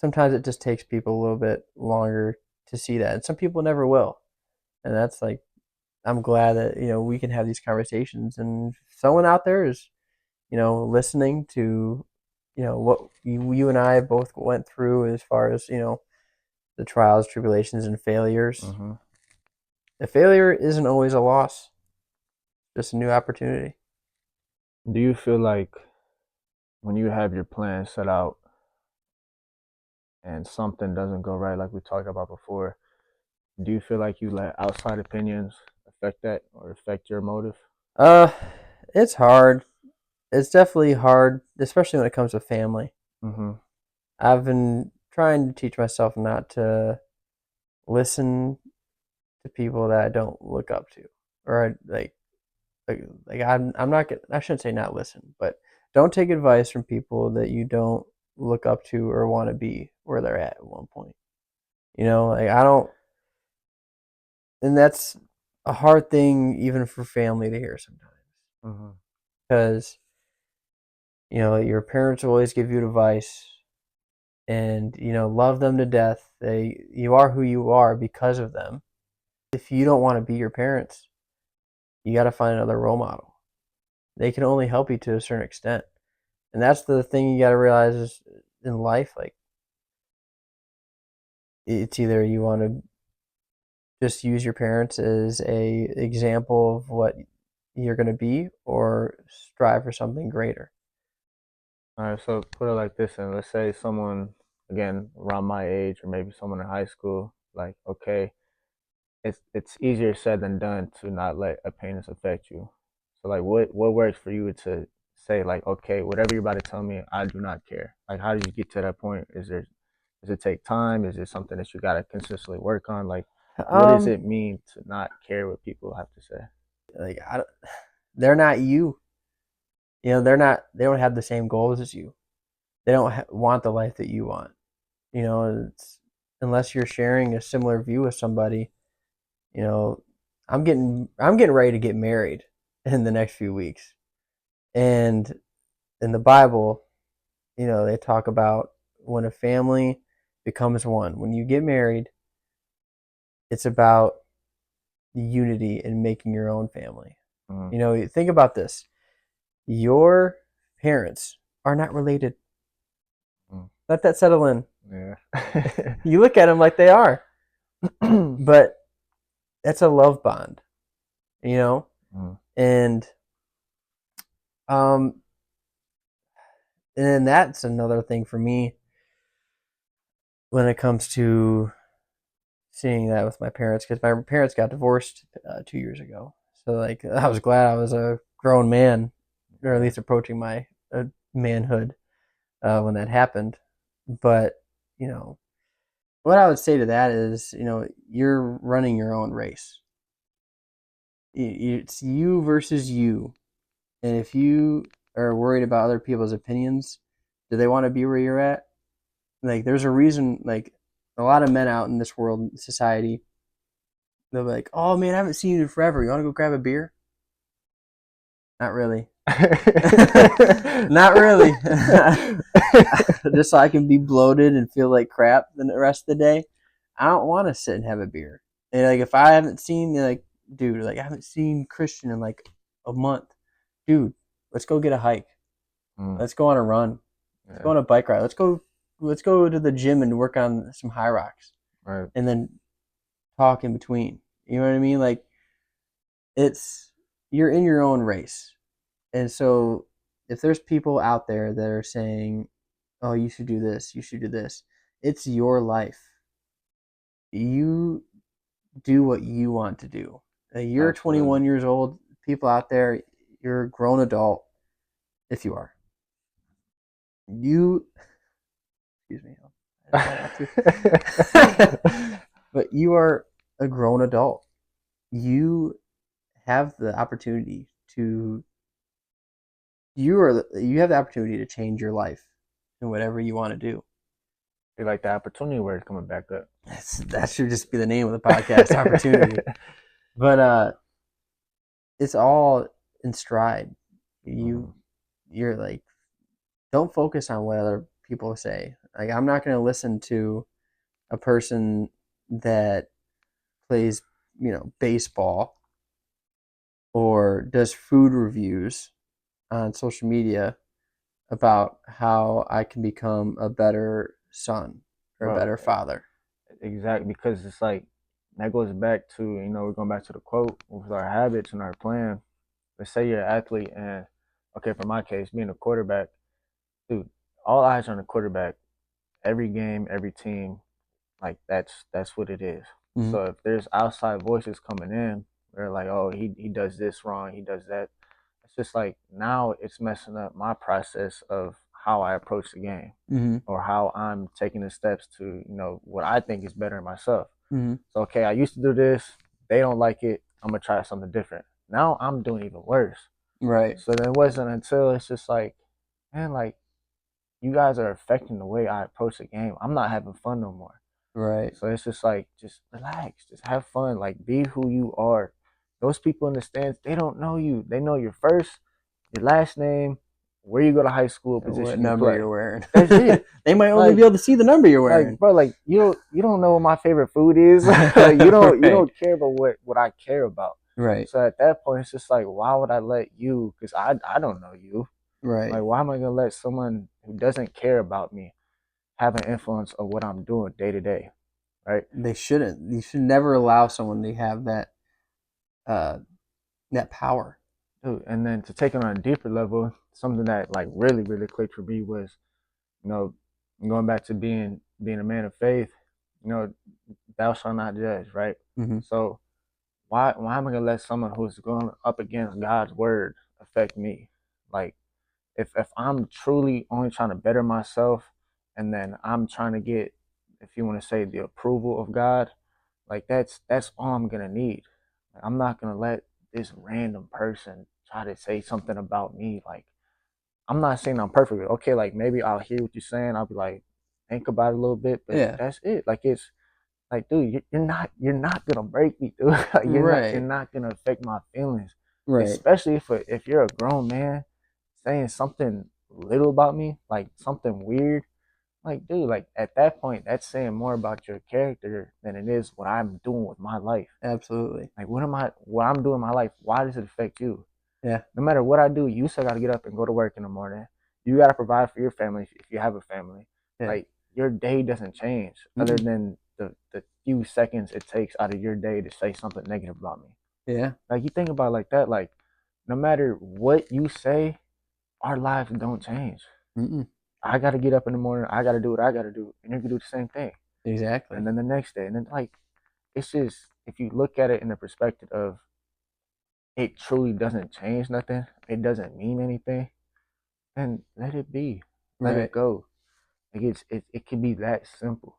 sometimes it just takes people a little bit longer to see that. And some people never will. And that's like I'm glad that, we can have these conversations and if someone out there is, listening to, what you and I both went through as far as, the trials, tribulations, and it. failures. The failure isn't always a loss, just a new opportunity. Do you feel like when you have your plan set out and something doesn't go right, like we talked about before, Do you feel like you let outside opinions affect that or affect your motive? Uh, it's hard. It's definitely hard, especially when it comes to family. Mm-hmm. I've been trying to teach myself not to listen to people that I don't look up to, or like I'm not gonna, I shouldn't say not listen, but don't take advice from people that you don't look up to or want to be where they're at one point. Like I don't, and that's a hard thing even for family to hear sometimes Mm-hmm. because your parents will always give you advice and love them to death. You are who you are because of them. If you don't want to be your parents, you got to find another role model. They can only help you to a certain extent, and that's the thing you got to realize is in life. Like it's either you want to just use your parents as a example of what you're going to be, or strive for something greater. All right, so put it like this, and let's say someone, again, around my age, or maybe someone in high school, like, okay, it's easier said than done to not let opinions affect you. So, like, what works for you to say, like, okay, whatever you're about to tell me, I do not care. Like, how did you get to that point? Does it take time? Is it something that you gotta consistently work on? Like, what does Um, it mean to not care what people have to say? like they're not you. They're not. They don't have the same goals as you. They don't want the life that you want. It's unless you're sharing a similar view with somebody. You know, I'm getting ready to get married in the next few weeks, and in the Bible, they talk about when a family becomes one. When you get married, it's about unity and making your own family. Mm, Think about this. Your parents are not related. mm, Let that settle in. yeah. You look at them like they are, but that's a love bond, you know? Mm, And um and then that's another thing for me when it comes to seeing that with my parents, because my parents got divorced 2 years ago. So like I was glad I was a grown man, or at yeah. least approaching my manhood when that happened. But you know, what I would say to that is, you're running your own race. It's you versus you, and if you are worried about other people's opinions, do they want to be where you're at? Like, there's a reason. Like, a lot of men out in this world, society, they'll be like, "Oh man, I haven't seen you in forever. You want to go grab a beer?" Not really. Not really. Just so I can be bloated and feel like crap the rest of the day. I don't want to sit and have a beer. And like if I haven't seen like dude, like I haven't seen Christian in like a month. Dude, let's go get a hike. Mm, Let's go on a run. Let's go yeah. on a bike ride. Let's go to the gym and work on some high rocks. Right. And then talk in between. You know what I mean? Like it's you're in your own race. And so if there's people out there that are saying, "Oh, you should do this, you should do this." It's your life. You do what you want to do. You're 21 Absolutely. years old. People out there, you're a grown adult. If you are, you, excuse me, I try not to, but you are a grown adult. You have the opportunity to, you have the opportunity to change your life in whatever you want to do. Feel like the opportunity word coming back up. That should just be the name of the podcast, opportunity. But it's all in stride. You Mhm. you're like, don't focus on what other people say. Like I'm not going to listen to a person that plays, baseball or does food reviews on social media about how I can become a better son or a Bro, better father. exactly, because it's like that goes back to, we're going back to the quote with our habits and our plan. Let's say you're an athlete and, okay, for my case, being a quarterback, dude, all eyes on the quarterback, every game, every team, like that's what it is. Mhm. So if there's outside voices coming in, they're like, oh, he does this wrong, he does that. It's just like now it's messing up my process of how I approach the game Mhm. or how I'm taking the steps to, what I think is better in myself. Mhm. So okay, I used to do this, they don't like it, I'm gonna try something different. Now I'm doing even worse. Right. So then it wasn't until it's just like, man, like you guys are affecting the way I approach the game. I'm not having fun no more. Right. So it's just like, just relax, just have fun, like be who you are. Those people in the stands, they don't know you. They know your first, your last name, where you go to high school, What position you number play. you're wearing? That's it. They might only Like, be able to see the number you're wearing. bro, like you don't know what my favorite food is. Like you Right. don't care about what I care about. Right. So at that point, it's just like, why would I let you? Because I don't know you. Right. Like, why am I gonna let someone who doesn't care about me have an influence of what I'm doing day to day? Right? They shouldn't. You should never allow someone to have uh that power. Dude, and then to take it on a deeper level, something that like really really clicked for me was, you know, going back to being a man of faith. You know, thou shalt not judge, right? Mhm. So why am I gonna let someone who's going up against God's word affect me? Like if I'm truly only trying to better myself, and then I'm trying to get, if you want to say, the approval of God, like that's all I'm gonna need. Like, I'm not gonna let this random person try to say something about me. Like I'm not saying I'm perfect. Okay, like maybe I'll hear what you're saying. I'll be like, think about it a little bit, but Yeah. that's it. Like it's like, dude, you're not gonna break me, dude. Like you're Right. not gonna affect my feelings, Right. especially if you're a grown man saying something little about me, like something weird. Like, dude, like at that point, that's saying more about your character than it is what I'm doing with my life. Absolutely. Like, what I'm doing in my life? Why does it affect you? Yeah. No matter what I do, you still got to get up and go to work in the morning. You got to provide for your family if you have a family. Yeah. Like your day doesn't change other Mm-mm. than the few seconds it takes out of your day to say something negative about me. Yeah. Like you think about it like that, like no matter what you say, our lives don't change. Mm-mm. I got to get up in the morning. I got to do what I got to do, and you can do the same thing. Exactly. And then the next day, and then like it's just, if you look at it in the perspective of it truly doesn't change nothing, it doesn't mean anything, then let it be, let it Right. go. Like it can be that simple.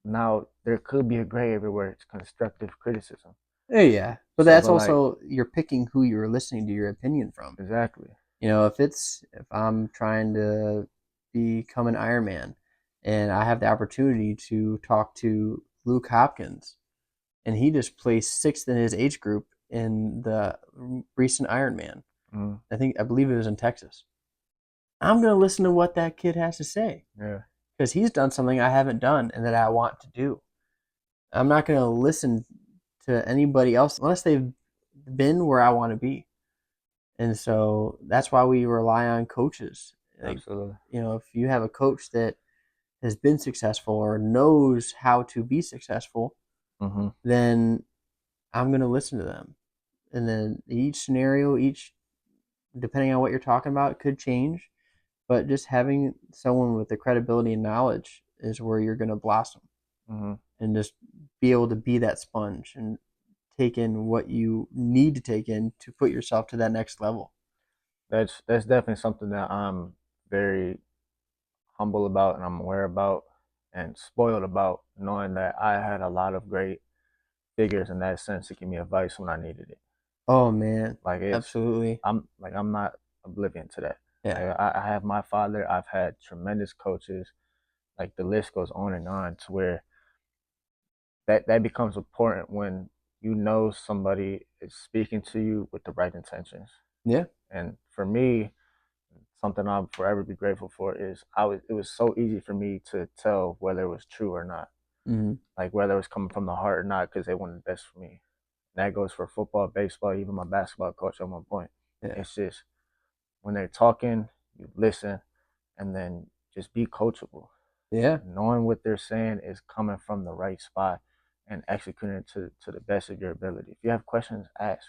Now there could be a gray area where it's constructive criticism. Yeah. But So, that's but like also you're picking who you're listening to your opinion from. exactly. If I'm trying to become an Ironman and I have the opportunity to talk to Luke Hopkins and he just placed sixth in his age group in the recent Ironman. Mm, I believe it was in Texas. I'm gonna listen to what that kid has to say yeah. because he's done something I haven't done and that I want to do. I'm not gonna listen to anybody else unless they've been where I want to be. And so that's why we rely on coaches. Like, Absolutely. if you have a coach that has been successful or knows how to be successful, Mm-hmm. then I'm going to listen to them. And then each scenario, depending on what you're talking about, could change. But just having someone with the credibility and knowledge is where you're going to blossom Mm-hmm. and just be able to be that sponge and take in what you need to take in to put yourself to that next level. That's definitely something that I'm very humble about, and I'm aware about, and spoiled about, knowing that I had a lot of great figures in that sense to give me advice when I needed it. Oh man, Like absolutely. I'm not oblivion to that. Yeah. I have my father. I've had tremendous coaches. Like the list goes on and on to where that becomes important when you know somebody is speaking to you with the right intentions. Yeah. And for me, something I'll forever be grateful for is it was so easy for me to tell whether it was true or not, Mm-hmm. like whether it was coming from the heart or not, because they wanted the best for me. And that goes for football, baseball, even my basketball coach at one point. Yeah. It's just when they're talking, you listen, and then just be coachable. Yeah. Knowing what they're saying is coming from the right spot and executing it to the best of your ability. If you have questions, ask.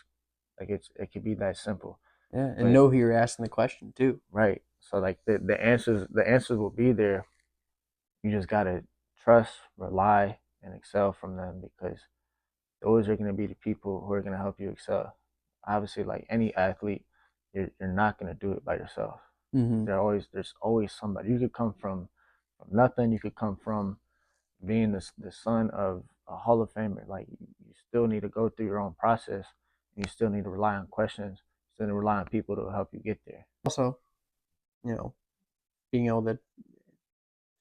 Like it could be that simple. Yeah. And But know who you're asking the question to. right. So like the answers will be there. You just gotta trust, rely, and excel from them, because those are going to be the people who are going to help you excel. Obviously, like any athlete, you're not going to do it by yourself. Mm-hmm. There's always somebody. You could come from nothing. You could come from being the son of a Hall of Famer. Like, you still need to go through your own process. And you still need to rely on questions. You still need to rely on people to help you get there. Also, being able to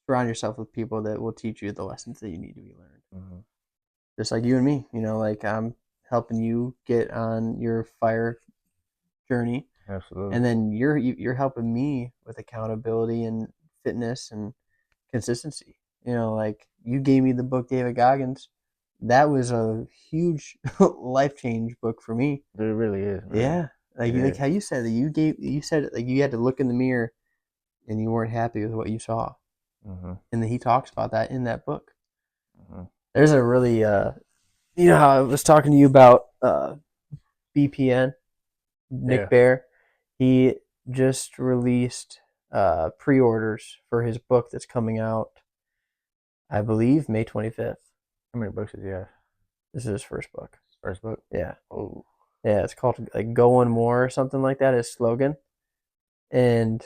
surround yourself with people that will teach you the lessons that you need to be learned. Mm-hmm. Just like you and me, like I'm helping you get on your fire journey. Absolutely. And then you're helping me with accountability and fitness and consistency. Like you gave me the book David Goggins. That was a huge life change book for me. It really is, man. Yeah. Like how you said that you said like you had to look in the mirror and you weren't happy with what you saw. Mm-hmm. And then he talks about that in that book. Mm-hmm. There's a really how I was talking to you about BPN, Nick Bare. He just released pre-orders for his book that's coming out, I believe, May 25th. How many books does he have? This is his first book. First book? Yeah. Oh. Yeah, it's called like Going More or something like that, his slogan. And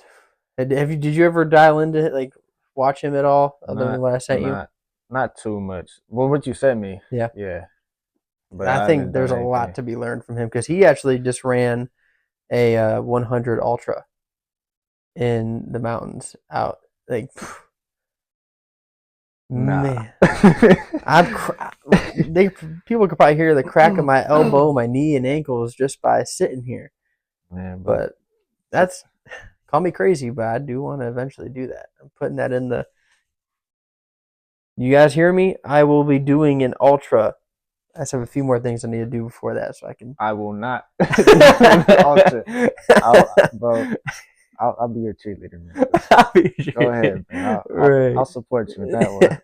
did you ever dial into like watch him at all other than what I sent you? Not too much. Well, what you sent me. Yeah. Yeah. But I think there's a lot to be learned from him because he actually just ran a 100 ultra in the mountains out like man. People could probably hear the crack of my elbow, my knee, and ankles just by sitting here. Man, but that's call me crazy, but I do want to eventually do that. I'm putting that in the. You guys hear me? I will be doing an ultra. I just have a few more things I need to do before that, so I can. I will not. Bro, I'll be your cheerleader, man. Go ahead, man. I'll support you with that one.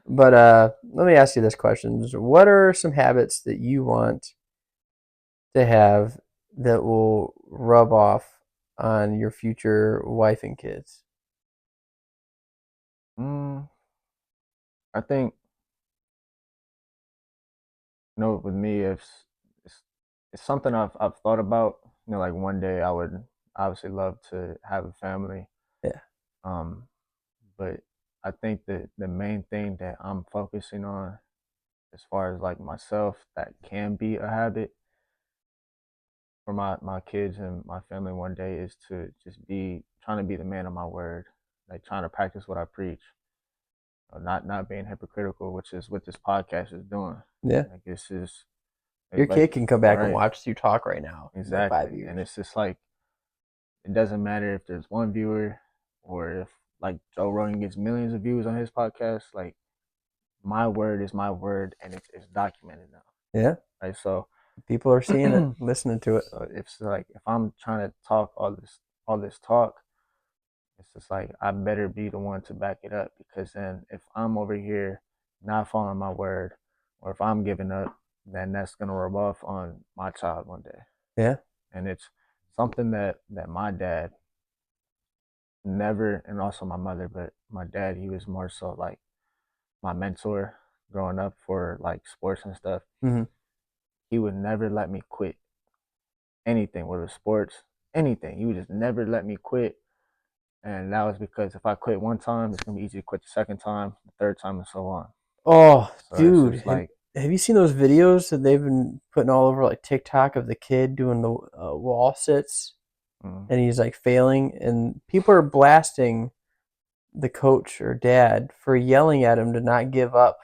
But let me ask you this question: what are some habits that you want to have that will rub off on your future wife and kids? I think, with me, it's something I've thought about. Like one day I would obviously love to have a family. Yeah. But I think that the main thing that I'm focusing on, as far as like myself, that can be a habit for my kids and my family one day, is to just trying to be the man of my word, like trying to practice what I preach. Not being hypocritical, which is what this podcast is doing. Yeah. Like this is. Your kid can come back and watch you talk right now. Exactly. Like 5 years. And it's just like, it doesn't matter if there's one viewer or if like Joe Rogan gets millions of views on his podcast. Like, my word is my word, and it's documented now. Yeah. Right. So people are seeing it, listening to it. So if I'm trying to talk all this talk, it's just like I better be the one to back it up, because then if I'm over here not following my word, or if I'm giving up, then that's gonna rub off on my child one day. Yeah. And it's something that my dad never, and also my mother, but my dad, he was more so like my mentor growing up for like sports and stuff. Mm-hmm. He would never let me quit anything, whether sports, anything. He would just never let me quit. And that was because if I quit one time, it's gonna be easy to quit the second time, the third time, and so on. Oh, so dude, have you seen those videos that they've been putting all over like TikTok of the kid doing the wall sits, and he's like failing, and people are blasting the coach or dad for yelling at him to not give up.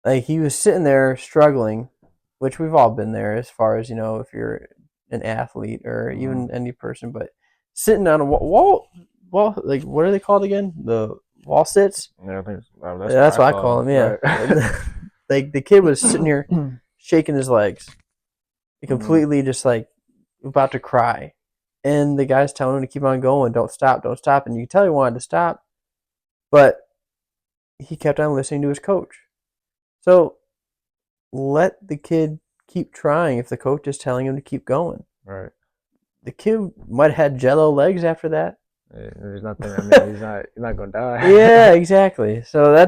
Like, he was sitting there struggling, which we've all been there as far as, if you're an athlete or even any person, but sitting on a wall, like, what are they called again? The wall sits? Yeah, I think that's what I call them, yeah. Right. Like, the kid was sitting here shaking his legs, completely just like about to cry. And the guy's telling him to keep on going, don't stop. And you can tell he wanted to stop, but he kept on listening to his coach. So let the kid keep trying if the coach is telling him to keep going. Right. The kid might have had jello legs after that. There's nothing. I mean, you're not gonna die. Yeah, exactly. So I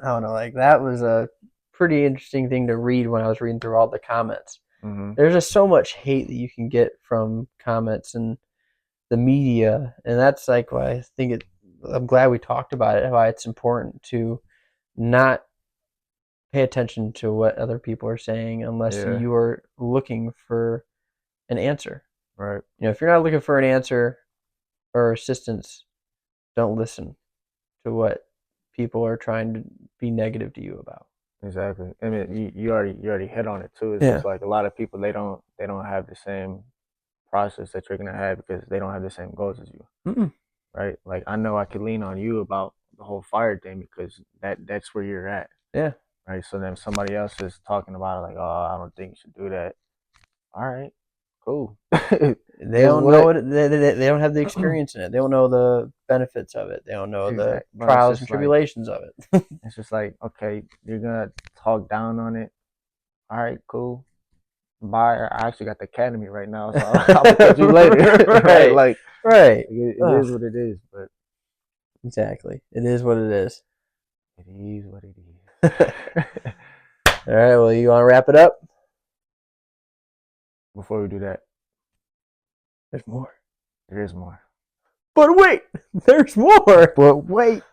don't know, like that was a pretty interesting thing to read when I was reading through all the comments. Hmm. There's just so much hate that you can get from comments and the media, and that's like why I think it. I'm glad we talked about it. Why it's important to not pay attention to what other people are saying unless Yeah. you are looking for an answer. Right. If you're not looking for an answer or assistance, don't listen to what people are trying to be negative to you about. Exactly. I mean, you already hit on it too. It's Yeah. just like a lot of people they don't have the same process that you're gonna have because they don't have the same goals as you. Mm-mm. Right? Like I know I could lean on you about the whole fire thing because that's where you're at. Yeah. Right. So then somebody else is talking about it like, oh, I don't think you should do that. All right, cool. They Guess don't know what? what they don't have the experience in it. They don't know the benefits of it. They don't know the Exactly. Bro, trials and tribulations of it. it's just like, okay, you're gonna talk down on it. All right, cool. Bye. I actually got the academy right now, so I'll catch you later. Right. Like, Right. it is what it is, but Exactly. It is what it is. it is what it is. All right. Well, you want to wrap it up? Before we do that, There's more. there is more. But wait, there's more. But wait,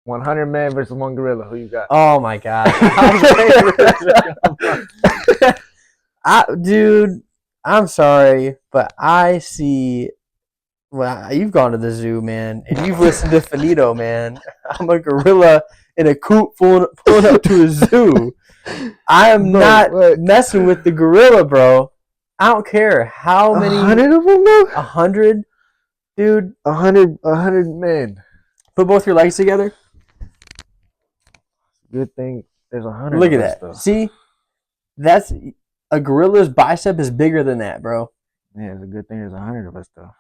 100 man versus one gorilla. Who you got? Oh my god. Dude, I'm sorry, but I see. Well, you've gone to the zoo, man, and you've listened to Finito, man. I'm a gorilla in a coop pulling up to a zoo. I am not messing with the gorilla, bro. I don't care how many. 100 of them, though? 100? Dude. 100 men. Put both your legs together. Good thing there's 100. Look at that. Though. See? That's a gorilla's bicep is bigger than that, bro. Yeah, it's a good thing there's 100 of us, though.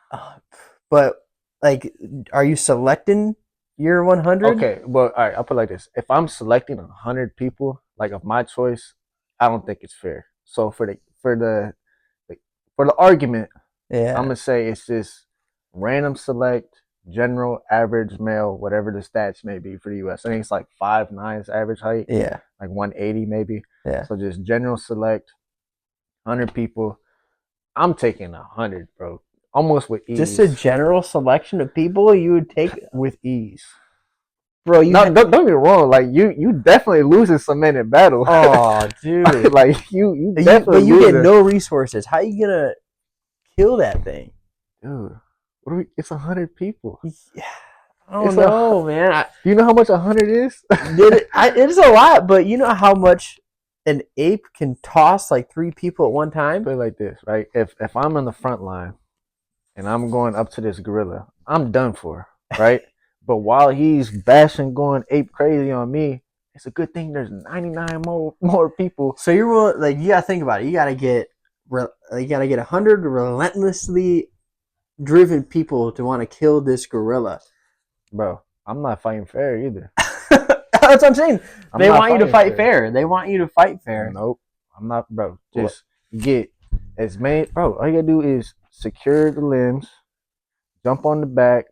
But, like, are you selecting your 100? Okay, well, all right, I'll put it like this. If I'm selecting 100 people, like, of my choice, I don't think it's fair. So for the argument, yeah, I'm going to say it's just random select, general, average, male, whatever the stats may be for the U.S. I think it's like 5'9" average height. Yeah. Like 180 maybe. Yeah. So just general select, 100 people. I'm taking 100, bro. Almost with ease. Just a general selection of people you would take with ease, bro. Don't get me wrong. Like you definitely losing some men in battle. Oh, dude. Like you definitely. But you get no resources. How are you gonna kill that thing, dude? It's 100 people. Yeah. I don't know, man. Do you know how much 100 is? It's a lot, but you know how much an ape can toss like 3 people at one time? Put it like this, right? If I'm on the front line and I'm going up to this gorilla, I'm done for, right? But while he's bashing, going ape crazy on me, it's a good thing there's 99 more people. So you're like, you gotta think about it. You gotta get 100 relentlessly driven people to want to kill this gorilla. Bro, I'm not fighting fair either. That's what I'm saying. They want you to fight fair. They want you to fight fair. Nope. I'm not, bro. Just get as many, bro. All you gotta do is secure the limbs, jump on the back,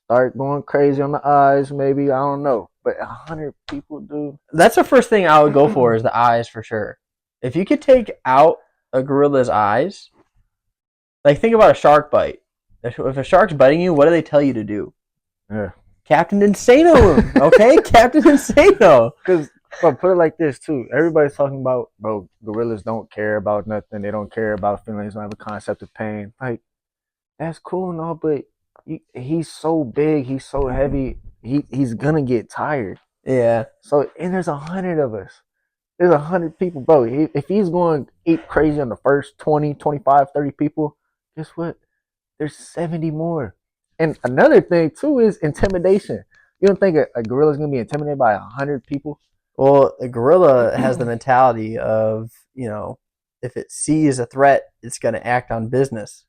start going crazy on the eyes, maybe. I don't know. But 100 people, dude. That's the first thing I would go for is the eyes for sure. If you could take out a gorilla's eyes, like think about a shark bite. If a shark's biting you, what do they tell you to do? Yeah. Captain Insano, okay? Captain Insano. Because, bro, put it like this, too. Everybody's talking about, bro, gorillas don't care about nothing. They don't care about feelings. They don't have a concept of pain. Like, that's cool and all, but he's so big. He's so heavy. He's going to get tired. Yeah. So, and there's 100 of us. There's 100 people, bro. If he's going ape crazy on the first 20, 25, 30 people, guess what? There's 70 more. And another thing, too, is intimidation. You don't think a gorilla is going to be intimidated by 100 people? Well, a gorilla has the mentality of, if it sees a threat, it's going to act on business.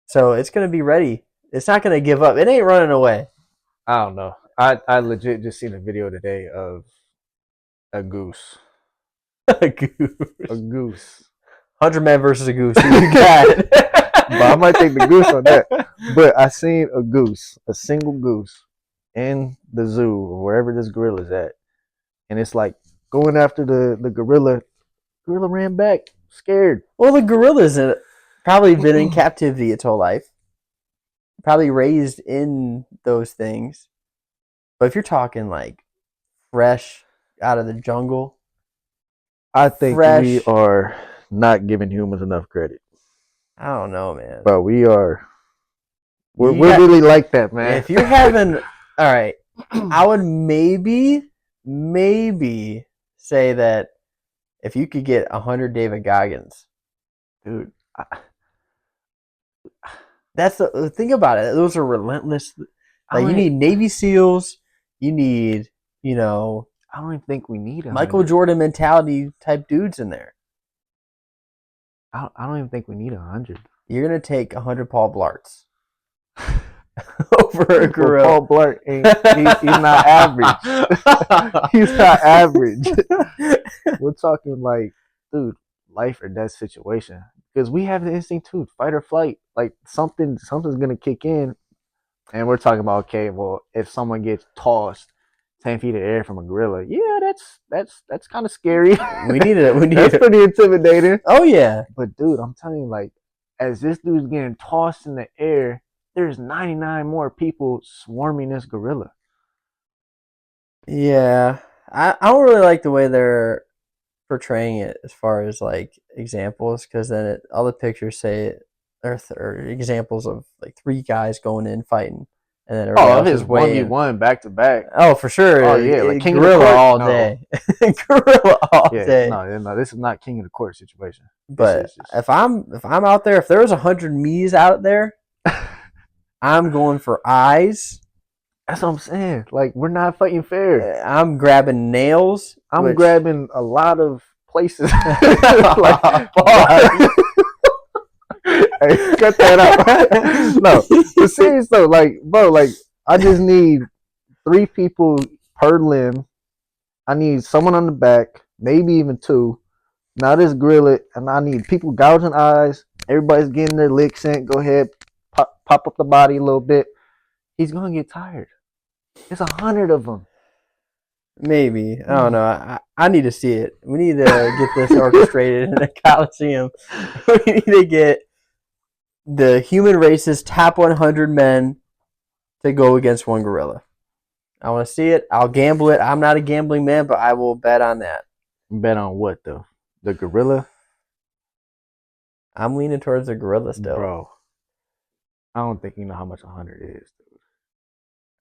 So it's going to be ready. It's not going to give up. It ain't running away. I don't know. I legit just seen a video today of a goose. A goose. A goose. 100 men versus a goose. Who you got? I might take the goose on that. But I seen a single goose, in the zoo or wherever this gorilla's at, and it's like going after the gorilla. Gorilla ran back, scared. Well, the gorilla's probably been in captivity its whole life. Probably raised in those things. But if you're talking like fresh out of the jungle, I think fresh, we are not giving humans enough credit. I don't know, man. But we are. We're really like that, man. If you're having, all right, I would maybe say that if you could get 100 David Goggins, dude, that's the think about it. Those are relentless. Like you need Navy SEALs. You need, I don't even think we need 100. Michael Jordan mentality type dudes in there. I don't even think we need 100. You're gonna take 100 Paul Blarts over a gorilla. Paul Blart he's not average. He's not average. We're talking like, dude, life or death situation. Because we have the instinct too, fight or flight. Like something's gonna kick in, and we're talking about, okay, well, if someone gets tossed 10 feet of air from a gorilla, yeah, that's kind of scary. We need it. That's pretty intimidating. Oh yeah. But dude, I'm telling you, like, as this dude's getting tossed in the air, there's 99 more people swarming this gorilla. Yeah, I don't really like the way they're portraying it as far as like examples, because then all the pictures say or examples of like 3 guys going in fighting, and then everybody else is way 1v1 back to back. Oh, for sure. Oh yeah, like King gorilla of the Court all day. Gorilla all day. No, this is not King of the Court situation. But if I'm out there, if there was 100 me's out there, I'm going for eyes. That's what I'm saying. Like, we're not fighting fair. I'm grabbing nails. I'm grabbing a lot of places. Like, hey, cut that out. No, but serious though, like, bro, like, I just need 3 people per limb. I need someone on the back, maybe even 2. Now this gorilla, and I need people gouging eyes. Everybody's getting their licks in. Go ahead, pop up the body a little bit. He's gonna get tired. There's 100 of them. Maybe. I don't know. I need to see it. We need to get this orchestrated in a Coliseum. We need to get the human race's top 100 men to go against one gorilla. I want to see it. I'll gamble it. I'm not a gambling man, but I will bet on that. Bet on what, though? The gorilla? I'm leaning towards the gorilla still. Bro, I don't think you know how much 100 is, dude.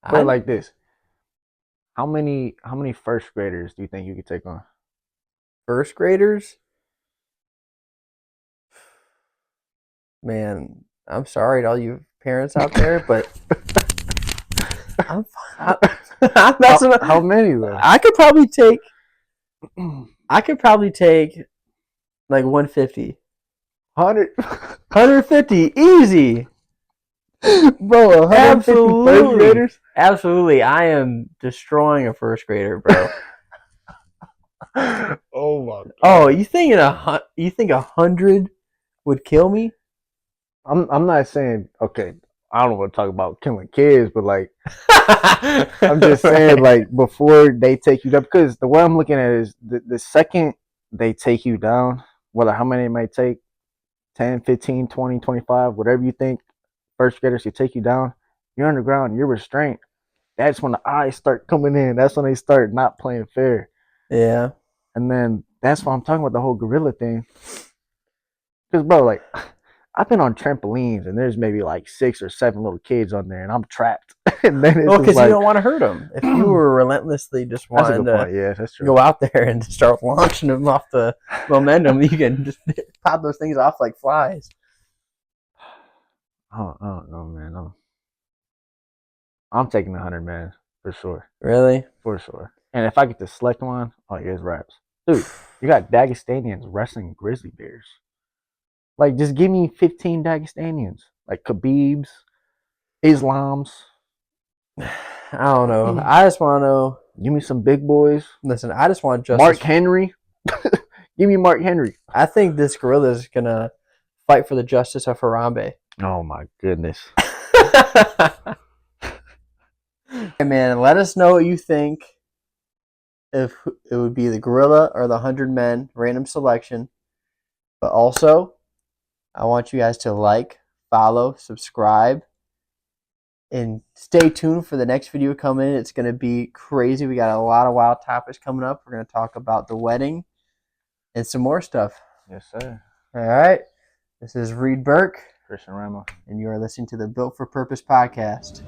Put it like this. How many first graders do you think you could take on? First graders? Man, I'm sorry to all you parents out there, but I'm how many though? I could probably take like 150. 150 easy. Bro, 150 first graders? Absolutely. I am destroying a first grader, bro. Oh my God. Oh, you think 100 would kill me? I'm not saying, okay, I don't want to talk about killing kids, but like I'm just saying, like, before they take you down, because the way I'm looking at it is the second they take you down, whether how many it may take, 10, 15, 20, 25, whatever you think first graders should take you down, you're underground, you're restrained. That's when the eyes start coming in. That's when they start not playing fair. Yeah. And then that's why I'm talking about the whole gorilla thing. Because, bro, like, I've been on trampolines, and there's maybe like 6 or 7 little kids on there, and I'm trapped. And then it's because like, you don't want to hurt them. If you were relentlessly just wanting to that's true. go out there and start launching them off the momentum, you can just pop those things off like flies. I don't know, man. I'm taking 100, man, for sure. Really? For sure. And if I get to select one, oh, here's raps. Dude, you got Dagestanians wrestling grizzly bears. Like, just give me 15 Dagestanians. Like Khabibs, Islams. I don't know. I just want to know. Give me some big boys. Listen, I just want justice. Mark Henry. Give me Mark Henry. I think this gorilla is going to fight for the justice of Harambe. Oh my goodness. Hey man, let us know what you think. If it would be the gorilla or the 100 men, random selection. But also, I want you guys to like, follow, subscribe, and stay tuned for the next video coming in. It's going to be crazy. We got a lot of wild topics coming up. We're going to talk about the wedding and some more stuff. Yes, sir. All right. This is Reed Burke, Christian Ramos. and you are listening to the Built for Purpose podcast.